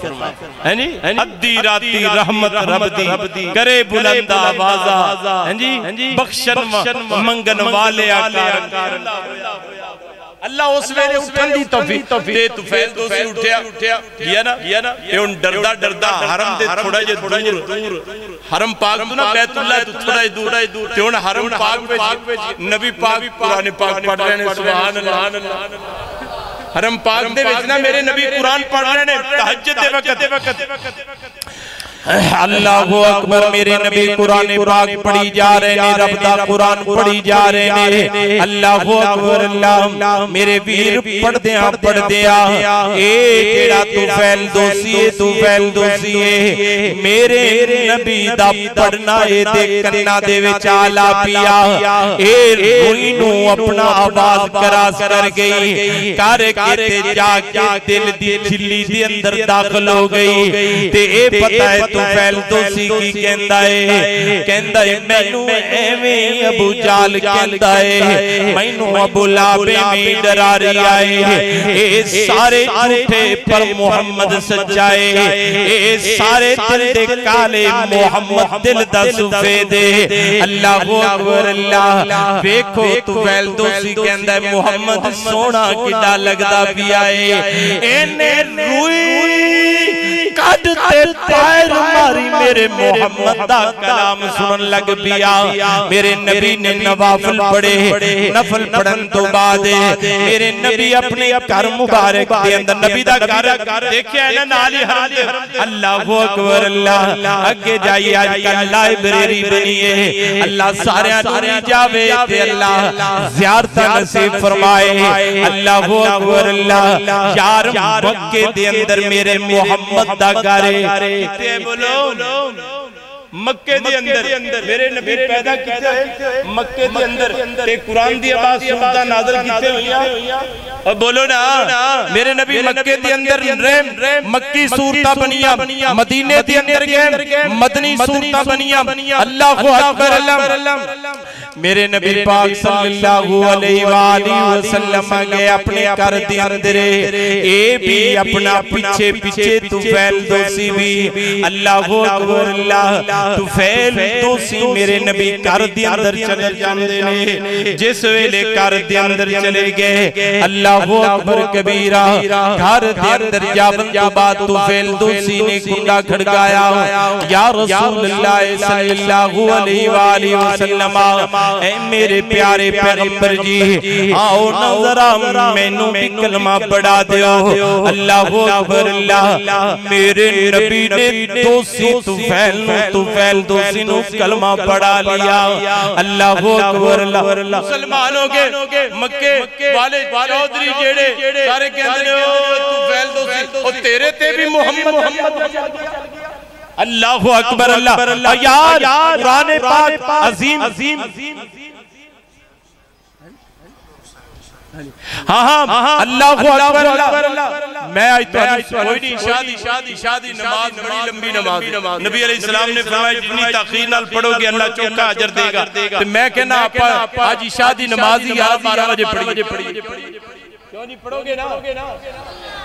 हैं जी। अद्दी राती रहमत रब दी करे बुलंद आवाज़ा हैं जी, बख्शन मंगन वाले आकार अल्लाह उस वेले उठन दी तौफीक दे। तुफैल दोसी उठया गया ना ये उन डरदा हरम दे थोड़ा जे दूर हरम पाक तो ना बैतुल्लाह तो थोड़ा ही दूर ते हुन हरम पाक विच नबी पाक कुरान पाक पढ़ रहे ने। सुभान अल्लाह। हरम पाक दे विच ना मेरे नबी कुरान पढ़ रहे ने तहज्जुद दे वक्त। अल्लाहु अकबर, मेरे नबी कुरान पाक पढ़ी जा रहे ने, रब दा कुरान पढ़ी जा रहे ने। अल्लाहु अकबर, अल्लाह मेरे वीर पढ़दिया ए जेड़ा तुफैल दोसी है मेरे नबी दा पढ़ना ए दे कन्ना दे विच आला पिया ए रूई नू अपना आवाज करास कर गई कर के जाके दिल दी झिल्ली दे अंदर दाखिल हो गई ते ए पता है तुफैल दोसी की कहंदा है मैनू एवें अबू जाल कहंदा है, मैनू अबू लाबे में डरा रही आए। ए सारे झूठे पर मोहम्मद सच्चाए, ए सारे दिल दे काले मोहम्मद दिल दा सफेद है। अल्लाहु अकबर, अल्लाह देखो तुफैल दोसी कहंदा है मोहम्मद सोना किड्डा लगदा पिया है। एने रूई कद ते पैर मारी मेरे मोहम्मद दा कलाम सुनन लग पिया। मेरे नबी ने नवाफिल पढ़े, नफल पढ़न तो बाद मेरे नबी अपने घर मुबारक दे अंदर नबी दा घर देखिया ना नाल ही हरम। अल्लाहु अकबर, अल्लाह अगे जाइए आजकल लाइब्रेरी बनी है। अल्लाह सारे नूरी जावे ते अल्लाह ज़ियारत नसीब फरमाए। अल्लाहु अकबर, अल्लाह यार मक्के दे अंदर मेरे मोहम्मद दा घर बोलो मक्के दे अंदर मेरे नबी पैदा कीते मक्के दे अंदर ते कुरान दी आवाज सुनदा नाज़िल कीते होइयां और बोलो ना मेरे नबी मक्के दे अंदर मक्की सूरतां बनियां मदीने दे अंदर गए मदनी सूरतां बनियां अल्लाहु अकबर अल्लाह मेरे नबी पाक सल्लल्लाहु अलैहि वसल्लम गए अपने घर दे अंदर ए भी अपना पीछे पीछे तुफैल दोसी भी अल्लाहु अकबर अल्लाह तुफैल दोसी मेरे नबी घर दे अंदर चले जांदे ने जिस वेले घर दे अंदर चले गए अल्लाहु अकबर कबीरा घर दे अंदर जावन तो बाद तुफैल दोसी ने कुंडा खड़काया या रसूल अल्लाह सल्लल्लाहु अलैहि वसल्लम ऐ मेरे प्यारे पैगंबर जी आओ नजरा मैनू भी कलमा पढ़ा दियो अल्लाहु अकबर अल्लाह मेरे नबी ने दोसी तुफैल दोसी नु कलमा पढ़ा लिया अल्लाहु अकबर अल्लाह मुसलमान हो गए मक्के वाले चौधरी जेड़े सारे कहंदे ने ओ तुफैल दोसी ओ तेरे ते भी मोहम्मद अल्लाहु अकबर अल्लाह यार कुरान पाक अजीम हाँ अल्लाहु अकबर मैं आज कोई नहीं शादी नमाज बड़ी लंबी नमाज नबी अलैहिस्सलाम ने फरमाया जितनी ताखीर नाल पढ़ोगे अल्लाह चौका अजर देगा तो मैं कहना आप आज शादी नमाज ही 12 बजे पढ़िए क्यों नहीं पढ़ोगे ना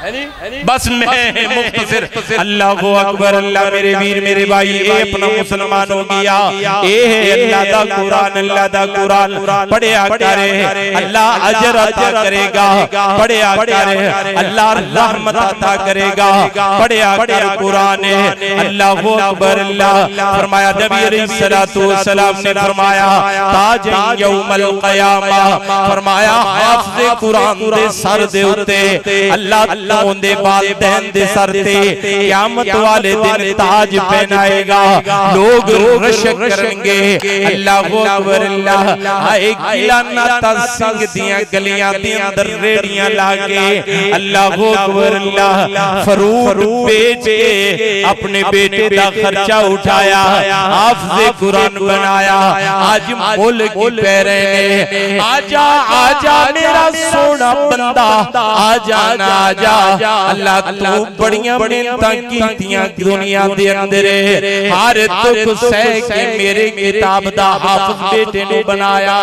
बस मैं मुख्तसर अल्लाहु अकबर अल्लाह मेरे वीर मेरे भाई ए अपना मुसलमान हो गया ए है अल्लाह दा कुरान पढ़िया करे अल्लाह अजर अता करेगा पढ़िया करे अल्लाह रहमत अता करेगा पढ़िया कर कुरान अल्लाहु अकबर अल्लाह फरमाया नबी अलैहिस्सलातु वस्सलाम ने फरमाया ताज यौमल क़यामा फरमाया हाफ़िज़ कुरान दे सर दे उत्ते अल्लाह उनदे वालिदैन दे सर ते क़यामत वाले दिन ताज पहनाएगा लोग रशक करेंगे अल्लाहु अकबर अल्लाह हाय गिलाना ता सिंह दियां गलियां दे अंदर रेड़ियां लाके अल्लाहु अकबर अल्लाह फरूट बेच के अपने बेटे दा खर्चा उठाया हाफ़िज़ कुरान बनाया आज मुल की पै रहे ने आजा आजा मेरा सोना बंदा आजा ना आजा अल्लाह तू बड़ियां मेहनतां कीतियां दुनिया दे अंदर हर दुख सह के मेरे किताब दा हाफिज बेटे नु बनाया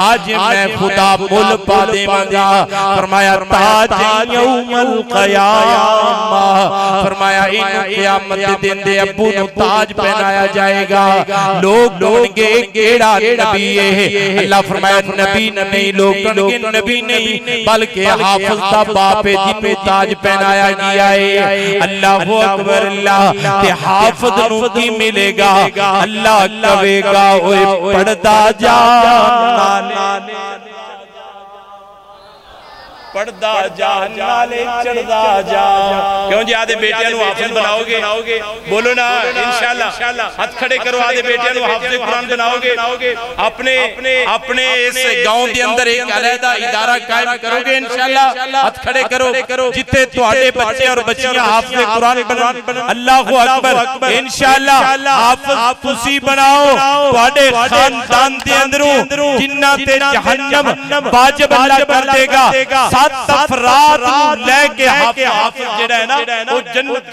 आज मैं खुदा मुल पा देवांगा फरमाया ताज यौमल क़यामा फरमाया इन क़यामत दे दिन दे अब्बू नु ताज पहनाया जाएगा लोग बोलेंगे केड़ा नबी है अल्लाह फरमाया नबी नहीं लोग कहेंगे नबी नहीं बल्कि हाफिज दा बाप है जिन्हें ताज पहनाया गया है अल्लाहु अकबर अल्लाह ते हाफिज नु की मिलेगा अल्लाह कहेगा ओए पढ़दा जा पढ़दा जा नाले चढ़दा जा क्यों जी आदे बेटियां नु हाफिज बनाओगे बोलो ना इंशाअल्लाह हाथ खड़े करो आदे बेटियां नु हाफिज कुरान बनाओगे अपने अपने इस गांव दे अंदर एक अलहदा इदारा कायम करोगे इंशाअल्लाह हाथ खड़े करो जिथे तुम्हारे बच्चे और बच्चियां हाफिज कुरान बनन अल्लाहु अकबर इंशाअल्लाह हाफिज तुसी बनाओ तुम्हारे खानदान दे अंदरों जिन्ना ते जहन्नम वाजिब अल्लाह कर देगा अफराद लेके हाफिज जेड़ा है ना वो जन्नत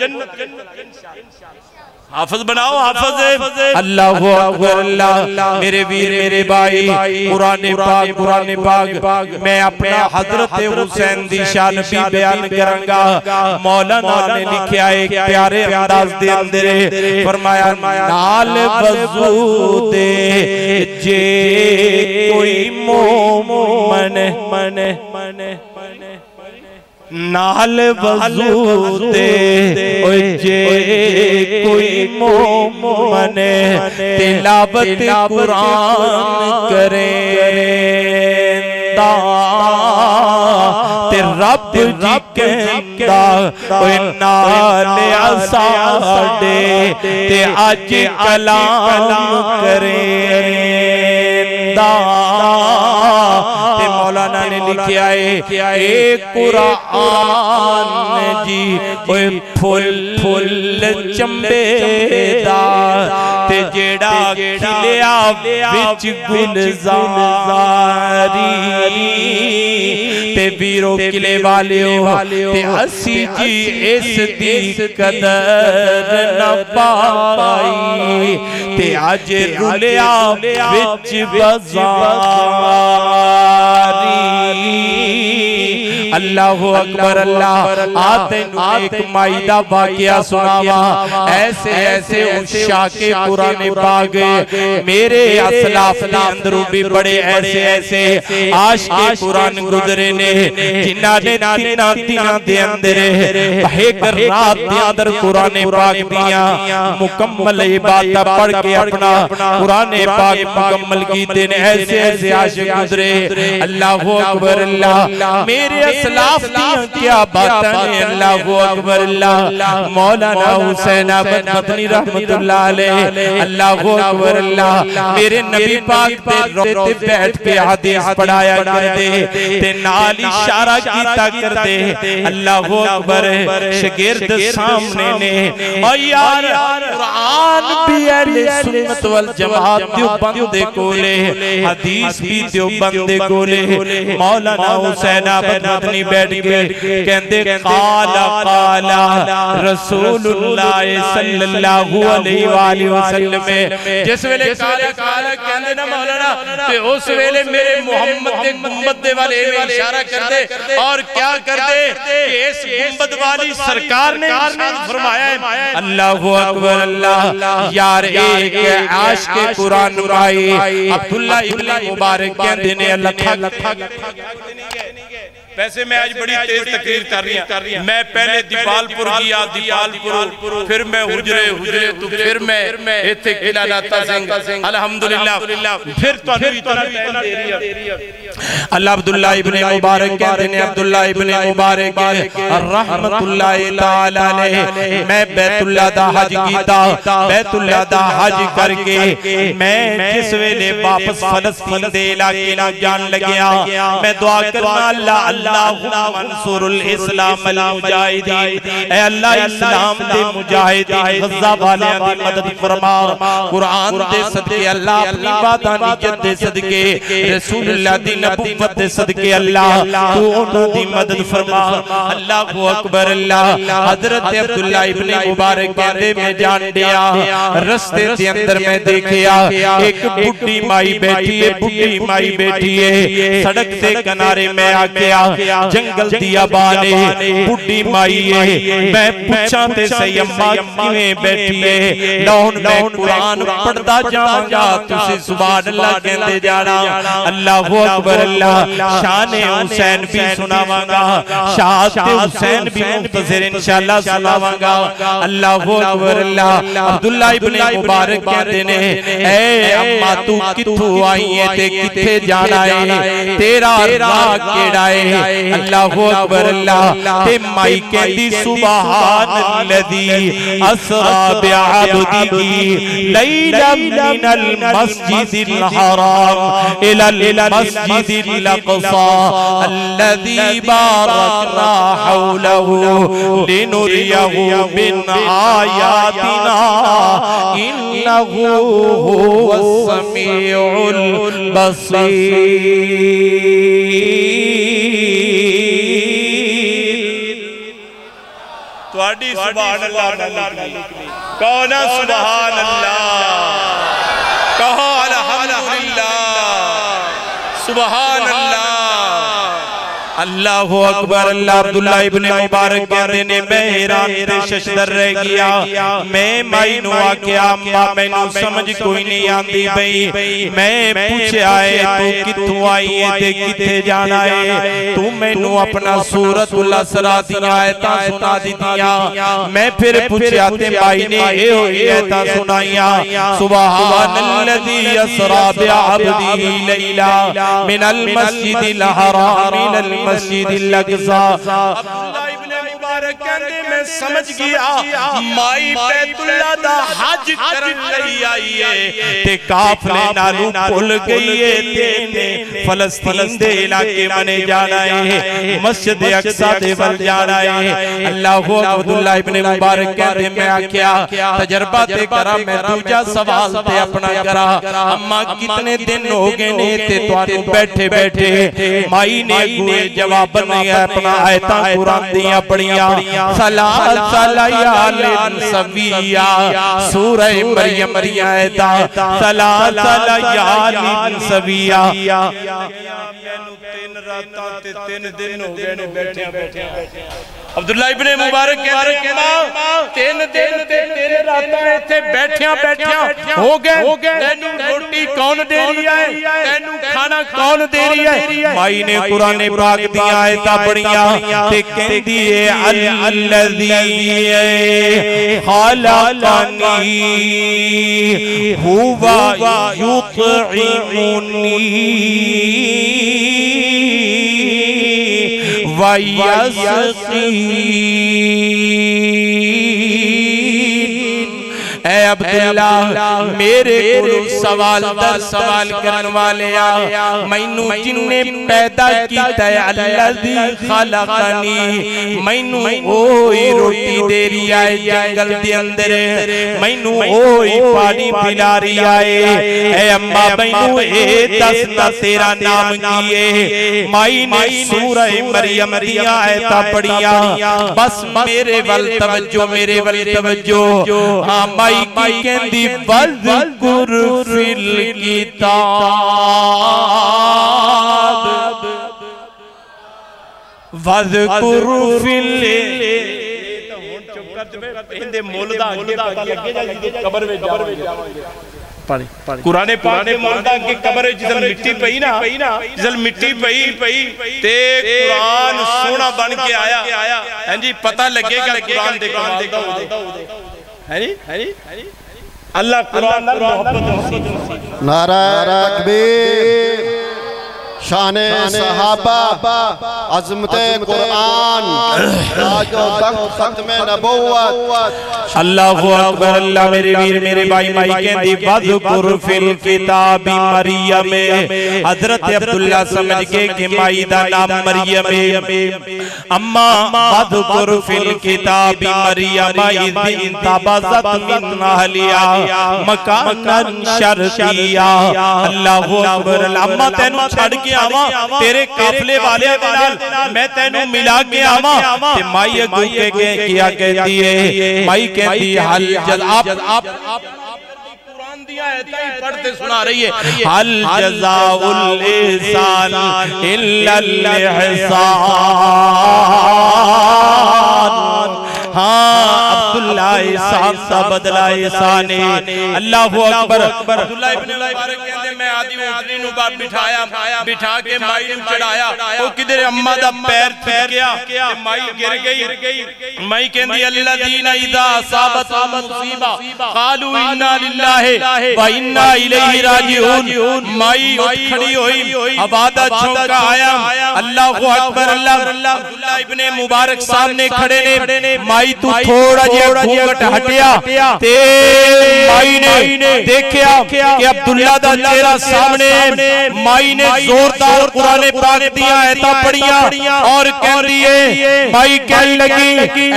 हाफिज बनाओ हाफिज अल्लाहु अकबर अल्लाह मेरे वीर मेरे भाई कुरान पाक मैं अपना हजरत हुसैन दी शान भी बयान करांगा मौलाना ने लिखा है प्यारे अंदाज दे अंदर फरमाया नाल वजू दे जे कोई मोमन नाल वजू दे ओए जे कोई मोमन तिलावत कुरान करे ते रब जी कहंदा ओए नाल साडे ते अज कलाम करे ते मौलाना ने लिखा है एक कुरान जी ओए फुल फुल चंबे दा ते जेड़ा खिलिया विच गुलजारी ते वीरो किले वालियो ते असी जी इस दी कदर न पाई ते आज रुलिया विच बाजारी। अल्लाहु अकबर अल्लाह आते एक माई दा वाकया सुनावा ऐसे ऐसे उशा के पुराने पाक मेरे असलाफ के अंदर भी बड़े ऐसे ऐसे आशिक़े कुरान गुजरे ने जिन्हां ने तीना दिनां दे अंदर एक रात दे अंदर कुरान पाक दियां मुकम्मल इबादत पढ़ के अपना कुरान पाक मुकम्मल कीते ने ऐसे ऐसे आशिक़ गुजरे। अल्लाहु अकबर अल्लाह मेरे असलाफ दियां क्या बातां ने। अल्लाहु अकबर अल्लाह मौलाना हुसैन अहमद मदनी रहमतुल्लाह अलैह अल्लाहु अकबर अल्लाह मेरे नबी पाक दे रोते बैठ के हदीस पढ़ाया करते ते नाल इशारा कीता करते। अल्लाहु अकबर शागिर्द सामने ने ओ यार कुरान भी अहले सुन्नत वल जमात देवबंद दे कोले हदीस भी देवबंद दे कोले मौलाना हुसैन अहमद मदनी बैठ के कहंदे काला काला रसूलुल्लाह सल्लल्लाहु अलैहि वसल्लम जिस वेले काला काला कहंदे ना मौलाना ते उस वेले मेरे मोहम्मद दे गुंबद दे वाले इशारा करदे और क्या करदे कि इस गुंबद वाली सरकार ने इरशाद फरमाया है। अल्लाहु अकबर अल्लाह यार एक आशिक़े कुरान भाई अब्दुल्ला इब्न मुबारक कहंदे ने अल्लाह वैसे मैं आज बड़ी तेज तकरीर कर रही हूं। मैं पहले दीपालपुर गया दीपालपुर फिर मैं हुजरे हुजरे तो फिर मैं इथे किला नाता सिंह अल्हम्दुलिल्लाह फिर तुहानू इतना टाइम दे रही है। अल्लाह अब्दुल्ला इब्न मुबारक कहते ने अब्दुल्ला इब्न मुबारक रहमतुल्लाह ताला अलैह मैं बैतुल्लाह दा हज कीता बैतुल्लाह दा हज करके मैं जिस वेले वापस फलस्तीन दे इलाके नु जान लगया मैं दुआ करना अल्लाह मंसूरुल इस्लाम अल मुजाहिदीन ए अल्लाह इस्लाम दे मुजाहिदीन गज़ा वालियां दी मदद फरमा कुरान दे सदके अल्लाह अपनी वादानियत दे सदके रसूलुल्लाह दी नबुव्वत दे सदके अल्लाह तू उन्हां दी मदद फरमा। अल्लाहु अकबर अल्लाह हजरत अब्दुल्ला इब्न मुबारक कहंदे मैं जान दिया रस्ते दे अंदर मैं देखया एक बुढ़ी माई बैठी है बुढ़ी माई बैठी है सड़क दे किनारे मैं आके जंगल दिया बाने बुढ़ी माई है मैं पूछा ते सही अम्मा किवें बैठी है लौन मैं कुरान पढ़दा जावांगा तुसी सुभान अल्लाह कहंदे जाना। अल्लाहु अकबर अल्लाह शान हुसैन भी सुनावांगा शाह हुसैन भी मुख्तसर इंशाअल्लाह सुनावांगा। अल्लाहु अकबर अल्लाह अब्दुल्ला इब्न मुबारक कहंदे ने ए अम्मा तू किथों आई है ते किथे जाना है तेरा राह केड़ा है। अल्लाहु अकबर अल्लाह ते माई कहंदी सुभानल्लज़ी असरा बिअब्दिही लैलन मिनल मस्जिदिल हराम इलल मस्जिदिल अक़सा अल्लज़ी बारकना हौलहु लिनुरियहु मिन आयातिना इन्नहु हुवस समीउल बसीर। तुहाडी सुभान अल्लाह कहो ना सुभान अल्लाह कहो अल्हम्दुलिल्लाह सुभान अल्लाह अल्लाहु अकबर अल्लाह। अब्दुल्ला इब्न मुबारक कहते ने मैं हैरान ते शशदर रह गया मैं माई नु आख्या अम्मा मैनू समझ कोई नहीं आंदी पई मैं पूछया है तू किथों आई है ते किथे जाना है तू मैनू अपना सूरतुल असरा दी आयतां सुना दित्तियां मैं फिर पूछया ते माई ने एहो आयतां सुनाईयां सुभानल्लज़ी असरा बिअब्दिही लैला मिनल मस्जिदिल हराम इलल मस्जिदिल अक़सा। अब्दुल्ला इब्न मुबारक कहंदे मैं मैं समझ गया माई बैतुल्ला दा हज करन लई आई है ते काफले नालू भुल गई है तेने फलस्तीन दे इलाके मने जाना है मस्जिद अक्सा दे वल जाना है। अल्लाह अब्दुल्ला इब्ने मुबारक कहते मैं आख्या तजर्बा ते करा मैं दूजा सवाल ते अपना करा अम्मा कितने दिन हो गए ने ते तुहानू बैठे बैठे माई ने कोई जवाब नहीं अपना आयतां कुरान दियां पढ़ियां सलात सलायालिन सविया सूरह मरियम दी आयता सलात सलायालिन सविया मैनू 3 रातां ते 3 दिन हो गए ने बैठे बैठे। अब्दुल्ला इब्ने मुबारक कहते हैं 3 दिन ते 3 रातां इत्थे बैठिया बैठिया हो गए तेनू रोटी कौन दे रही है तेनू खाना कौन दे रही है। माई ने कुरान पाक दी आयतां पढ़ियां ते कहंदी है अल्लज़ी खलक़नी हुवा युतइमुनी ऐ अब्दुल्ला मेरे को सवाल दर सवाल करने वाले मैनू जिन्ने पैदा कीता है अल्लज़ी खलक़नी मैनू ओही रोटी दे रही है जंगल दे अंदर मैनू ओही पानी पिला रही है। ऐ अम्मा मैनू ए दस ना तेरा नाम की है। माई ने सूरह मरियम दी आयतां पढ़ियां बस मेरे वल तवज्जो मेरे वल तवज्जो। हां माई की कहंदी वज़कुर फिल किताब वज़कुर फिल इंदे मुल दा अगे पता लगे जाए कब्र विच जावांगे कुराने पाक दे मुल दा अगे कब्र विच जिसल मिट्टी पई ना जिसल मिट्टी पई ते कुरान सोना बन के आया हां जी पता लगेगा कुरान दे कमाल दा है जी अल्लाह कुरान नाल मोहब्बत नारा तकबीर शाने सहाबा अज़मते कुरान ताजो तख्त खत्मे नबुव्वत। अल्लाहु अकबर। अल्लाह मेरे वीर मेरे भाई माई कहंदी वज़कुर फिल किताबी मरियम हजरत अब्दुल्ला समझ के कि माई दा नाम मरियम है। अम्मा वज़कुर फिल किताबी मरियम इज़ इंतबज़त मिन अहलिया मकानन शर्किया। अल्लाहु अकबर। अम्मा तेनू छड़ के आवा तेरे काफले वाले मैं तेनू मिला के आवा ते माई अगू के किया कहती है माई कहती हल जल आप कुरान दिया है ताई पढ़ते सुना रही है हल जज़ाउल इहसान इल्लल इहसान। हाँ अब्दुल्ला एहसान सा बदला एहसान है। अल्लाहु अकबर। अब्दुल्ला इब्ने मुबारक कहते मैं आदि ऊँटनी नु बिठा के माई नु चढ़ाया वो किधर अम्मा दा पैर फिर गया ते माई गिर गई। माई कहंदी अल्लज़ीना इज़ा असाबतहुम मुसीबा क़ालू इन्ना लिल्लाहि व इन्ना इलैहि राजिऊन। माई उठ खड़ी हुई हवा दा झोंका आया अल्लाहु अकबर। अब्दुल्ला इब्ने मुबारक सामने खड़े ने माई तू थोड़ा जिहा घूंघट हटिया ते माई ने देखा कि अब्दुल्ला दा चेहरा सामने माई ने जोरदार कुरान पाक दी आयतां पढ़ियां और कहंदी है माई कहने लगी ऐ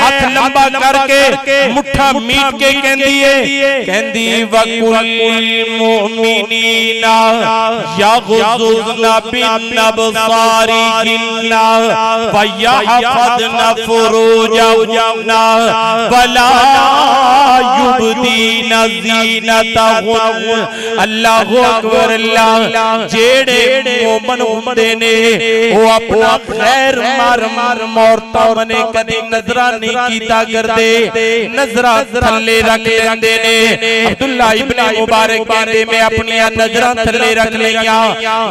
हाथ लंबा करके मुट्ठा मीट के कहंदी वकुल मुमिनीना यग़ज़ुज़ना बिन अबसारिहिन्ना व यहफ़ज़ना फुरूजहुन्ना वला युबदीना ज़ीनतहुन्ना। अल्लाहु अकबर। अल्लाह जेड़े मोमन हुंदे ने वो अपना खैर मार मौरतां मने कदी नजरा नहीं कीता करदे नजरा थल्ले रख लेंदे ने। अब्दुल्ला इब्ने मुबारक कहंदे मैं अपनी नजरां थल्ले रख लईयां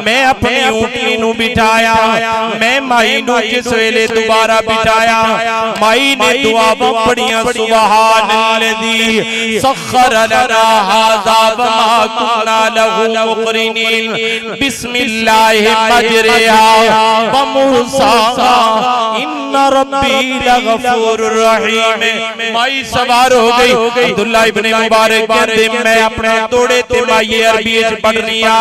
मैं अपनी ऊँटनी नू बिठाया मैं माई नू जिस वेले दोबारा बिठाया माई ने दुआवां पढ़ियां सुभानल्लज़ी सख्खर लना हाज़ा वमा कुन्ना लहू मुक़रिनीन बिस्मिल्लाहि मजरिहा व मुरसाहा इन्ना रब्बी लगफूरुर रहीम। माई सवार हो गई। अब्दुल्ला इब्ने मुबारक कहते मैं अपने तोड़े ते माई अरबी च पढ़निया,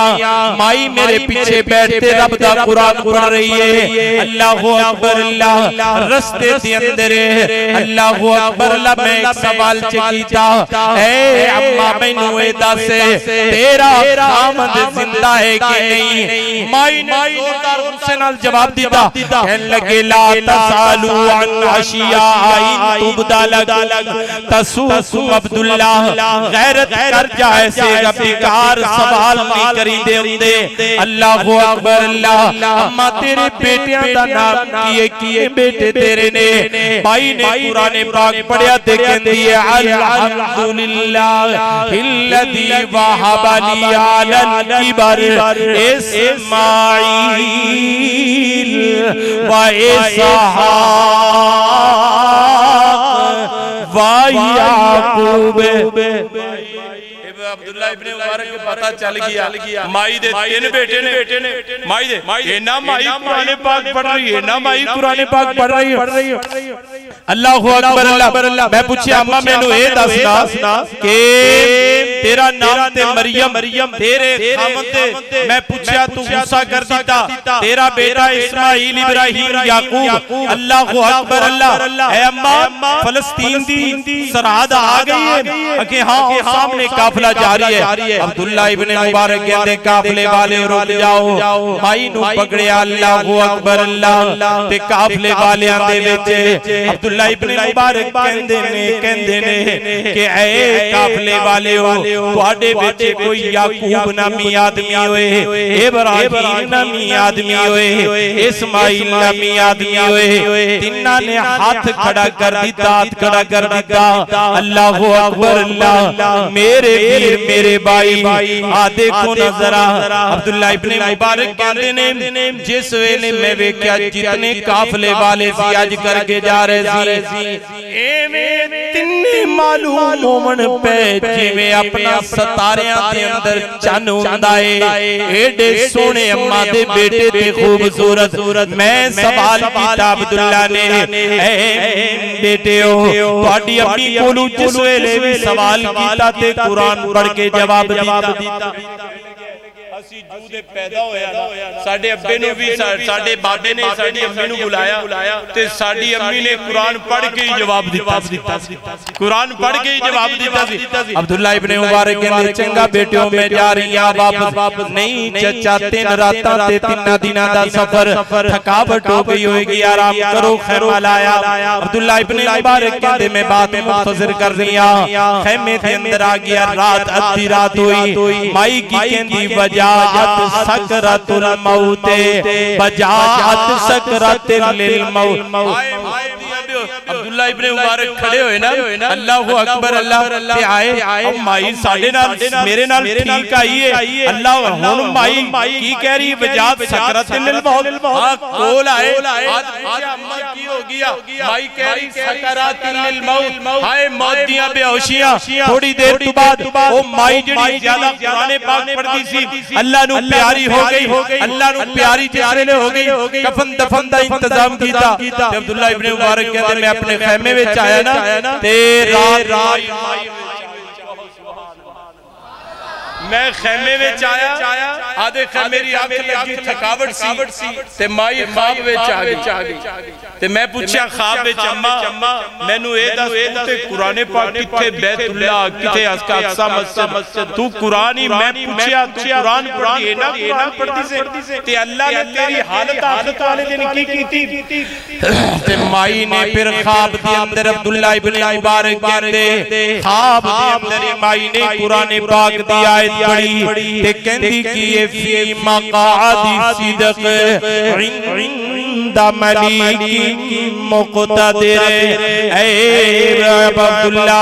माई मेरे पीछे बैठते रब दा कुरान पढ़ रही है। अल्लाहु अकबर अल्लाह रस्ते दे अंदर अल्लाहु अकबर अल्लाह मैं एक सवाल कीता ए अम्मा मैनू ए दस तेरा खामद जिंदा है कि नहीं? माई ने जोरदार गुस्से नाल जवाब दिता, कहने लगे ला तसालू अन अशिया तुबदा लग तसूसु अब्दुल्ला, गैरत कर जाए से बेकार सवाल नहीं करी दे हुंदे। अल्लाहु अकबर अल्लाह अम्मा तेरे बेटियां दा नाम किए बेटे तेरे ने? भाई ने कुरान पाक पढ़िया ते कहंदी है अल्हम्दुलिल्लाहिल्लज़ी वहबा ली अलल किबर इस्माईल व इसहाक व याकूब। अब्दुल्ला इब्ने मुबारक को पता चल गया माई दे तीन बेटे ने, माई दे ना माई कुरान पाक पढ़ रही है, ना माई कुरान पाक पढ़ रही है। अल्लाहु अकबर अल्लाह। मैं पूछे अम्मा मैनू ए दसना के तेरा नाम ते मरियम तेरे खामद ते मैं पूछया तू गुस्सा कर दिता, तेरा बेटा इस्माइल इब्राहिम याकूब। अल्लाहु अकबर अल्लाह। ए अम्मा फलस्तीन दी सरहद आ गई है कि हां सामने काफिला जारी है। अब्दुल्ला इब्ने मुबारक कहते काफिले वाले रुक जाओ। माई नू पकड़िया अल्लाहु अकबर अल्लाह ते काफिले वालियां दे विच अब्दुल्ला इब्ने मुबारक कहंदे ने कि ऐ काफिले वालेओ तुहाडे विच कोई याकूब नामी आदमी होए, इब्राहिम नामी आदमी होए, इस्माइल नामी आदमी होए, तिन्हां ने हाथ खड़ा कर दिता, अल्लाहु अकबर अल्लाह। मेरे वीर मेरे भाई आ देखो ना जरा। अब्दुल्ला इब्ने मुबारक कहते ने जिस वेले मैं वेख्या जितने काफिले वाले सी अज करके जा रहे सी एवें तिन्ने मालूम होवन पे जिवें अपना सतारियां दे अंदर चन्न हुंदा है। एडे सोने अम्मा दे बेटे ते खूबसूरत। मैं सवाल कीता अब्दुल्ला ने ए बेटेओ तुहाडी अम्मी कोलों जिस वेले भी सवाल कीता ते कुरान पढ़ के जवाब दिता। ਅਸੀਂ ਜੂ ਦੇ ਪੈਦਾ ਹੋਇਆ ਨਾ ਸਾਡੇ ਅੱਬੇ ਨੂੰ ਵੀ ਸਾਡੇ ਬਾਬੇ ਨੇ ਸਾਡੀ ਅੰਮੀ ਨੂੰ ਬੁਲਾਇਆ ਤੇ ਸਾਡੀ ਅੰਮੀ ਨੇ ਕੁਰਾਨ ਪੜ੍ਹ ਕੇ ਹੀ ਜਵਾਬ ਦਿੱਤਾ ਸੀ। कुरान पढ़ के ही जवाब दिता सी। अब्दुल्ला इब्ने मुबारक कहंदे चंगा बेटियों मैं जा रही हां वापस नहीं चचा 3 रातां ते 3 दिनां दा सफर थकावट हो गई होगी आराम करो खैमा लाया। अब्दुल्ला इब्ने मुबारक कहंदे मैं बात मुख्तसर कर रही हां खैमे के अंदर आ गया रात अद्धी रात हुई माई की कहंदी बजात सकरातुल मौत बजात सकरातिल मौत। अब्दुल्ला इब्ने मुबारक खड़े होए ना अल्लाहु अकबर अल्लाह ते आए माई साडे नाल मेरे नाल ठीक आई है अल्लाह हुन माई की कह रही वजात सकरातिल मौत कोल आए आज अम्मा की हो गया माई कह रही सकरातिल मौत हाय मौत दियां बेहोशियां। थोड़ी देर तो बाद ओ माई जेड़ी ज्यादा कुरान पाक पढ़दी सी अल्लाह नु प्यारी हो गई अल्लाह नु प्यारी जिसले हो गई कफन दफन दा इंतजाम कीता। अब्दुल्ला इब्ने मुबारक कहते मैं अपने खैमे विच आया ना ते रात मैं खैमे विच आया आदे मेरी आंख लगी थकावट सी ते माई ख्वाब विच आ गई ते मैं पूछया ख्वाब विच अम्मा मैनू ए दस ते कुरान पाक किथे बैतुल्ला किथे अक्सा मस्जिद तू कुरान ही मैं पूछया तू कुरान पढ़ी है ना कुरान पढ़दी से ते अल्लाह ने तेरी हालत आखिरत वाले दिन की कीती ते माई ने फिर ख्वाब दे अंदर अब्दुल्ला इब्ने मुबारक कहंदे ख्वाब दे अंदर माई ने कुरान पाक दी आयत पढ़ी ते कहंदी कि ये फी मकादी सिदक इंदा मलिकी मुक़तदिर। ऐ अब्दुल्ला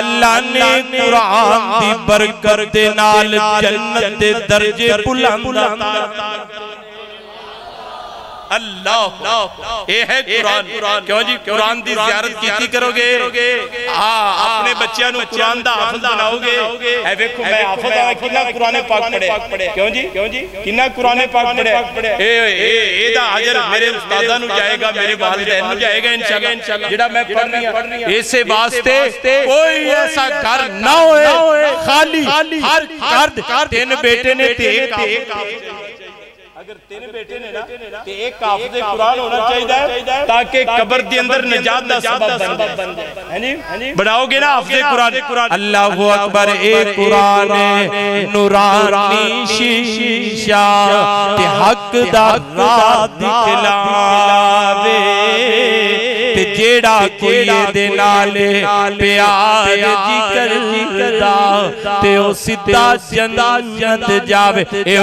अल्लाह ने कुरान दी बरकत दे नाल जन्नत दे दर्जे बुलंद अल्लाह ये है कुरान क्यों जी कुरान दी ज़ियारत कीती करोगे हाँ अपने बच्चों को कुरान दा हाफिज बनाओगे ए देखो मैं हाफिज आ कितना कुरान पाक पढ़े क्यों जी कितना कुरान पाक पढ़े ए दा अजर मेरे उस्तादा नु जाएगा मेरे वालिदैन नु जाएगा इंशाल्लाह जेड़ा मैं पढ़ रही हूं इसे वास्ते कोई ऐसा घर ना होए खाली हर घर तीन बेटे ने ते एक अगर तीन बेटे ने ना ते एक हाफिज़ कुरान होना चाहिए ताकि कब्र के अंदर निजात दा सबब बन जाए हैं जी बनाओगे ना हाफिज़ कुरान अल्लाहु अकबर एक कुरान नूरानी शीशा ते हक दा राह दिखलावे ते जेड़ा कोई दे नाले प्यार जिक्र करदा ते ओ सीधा जन्नत जावे ए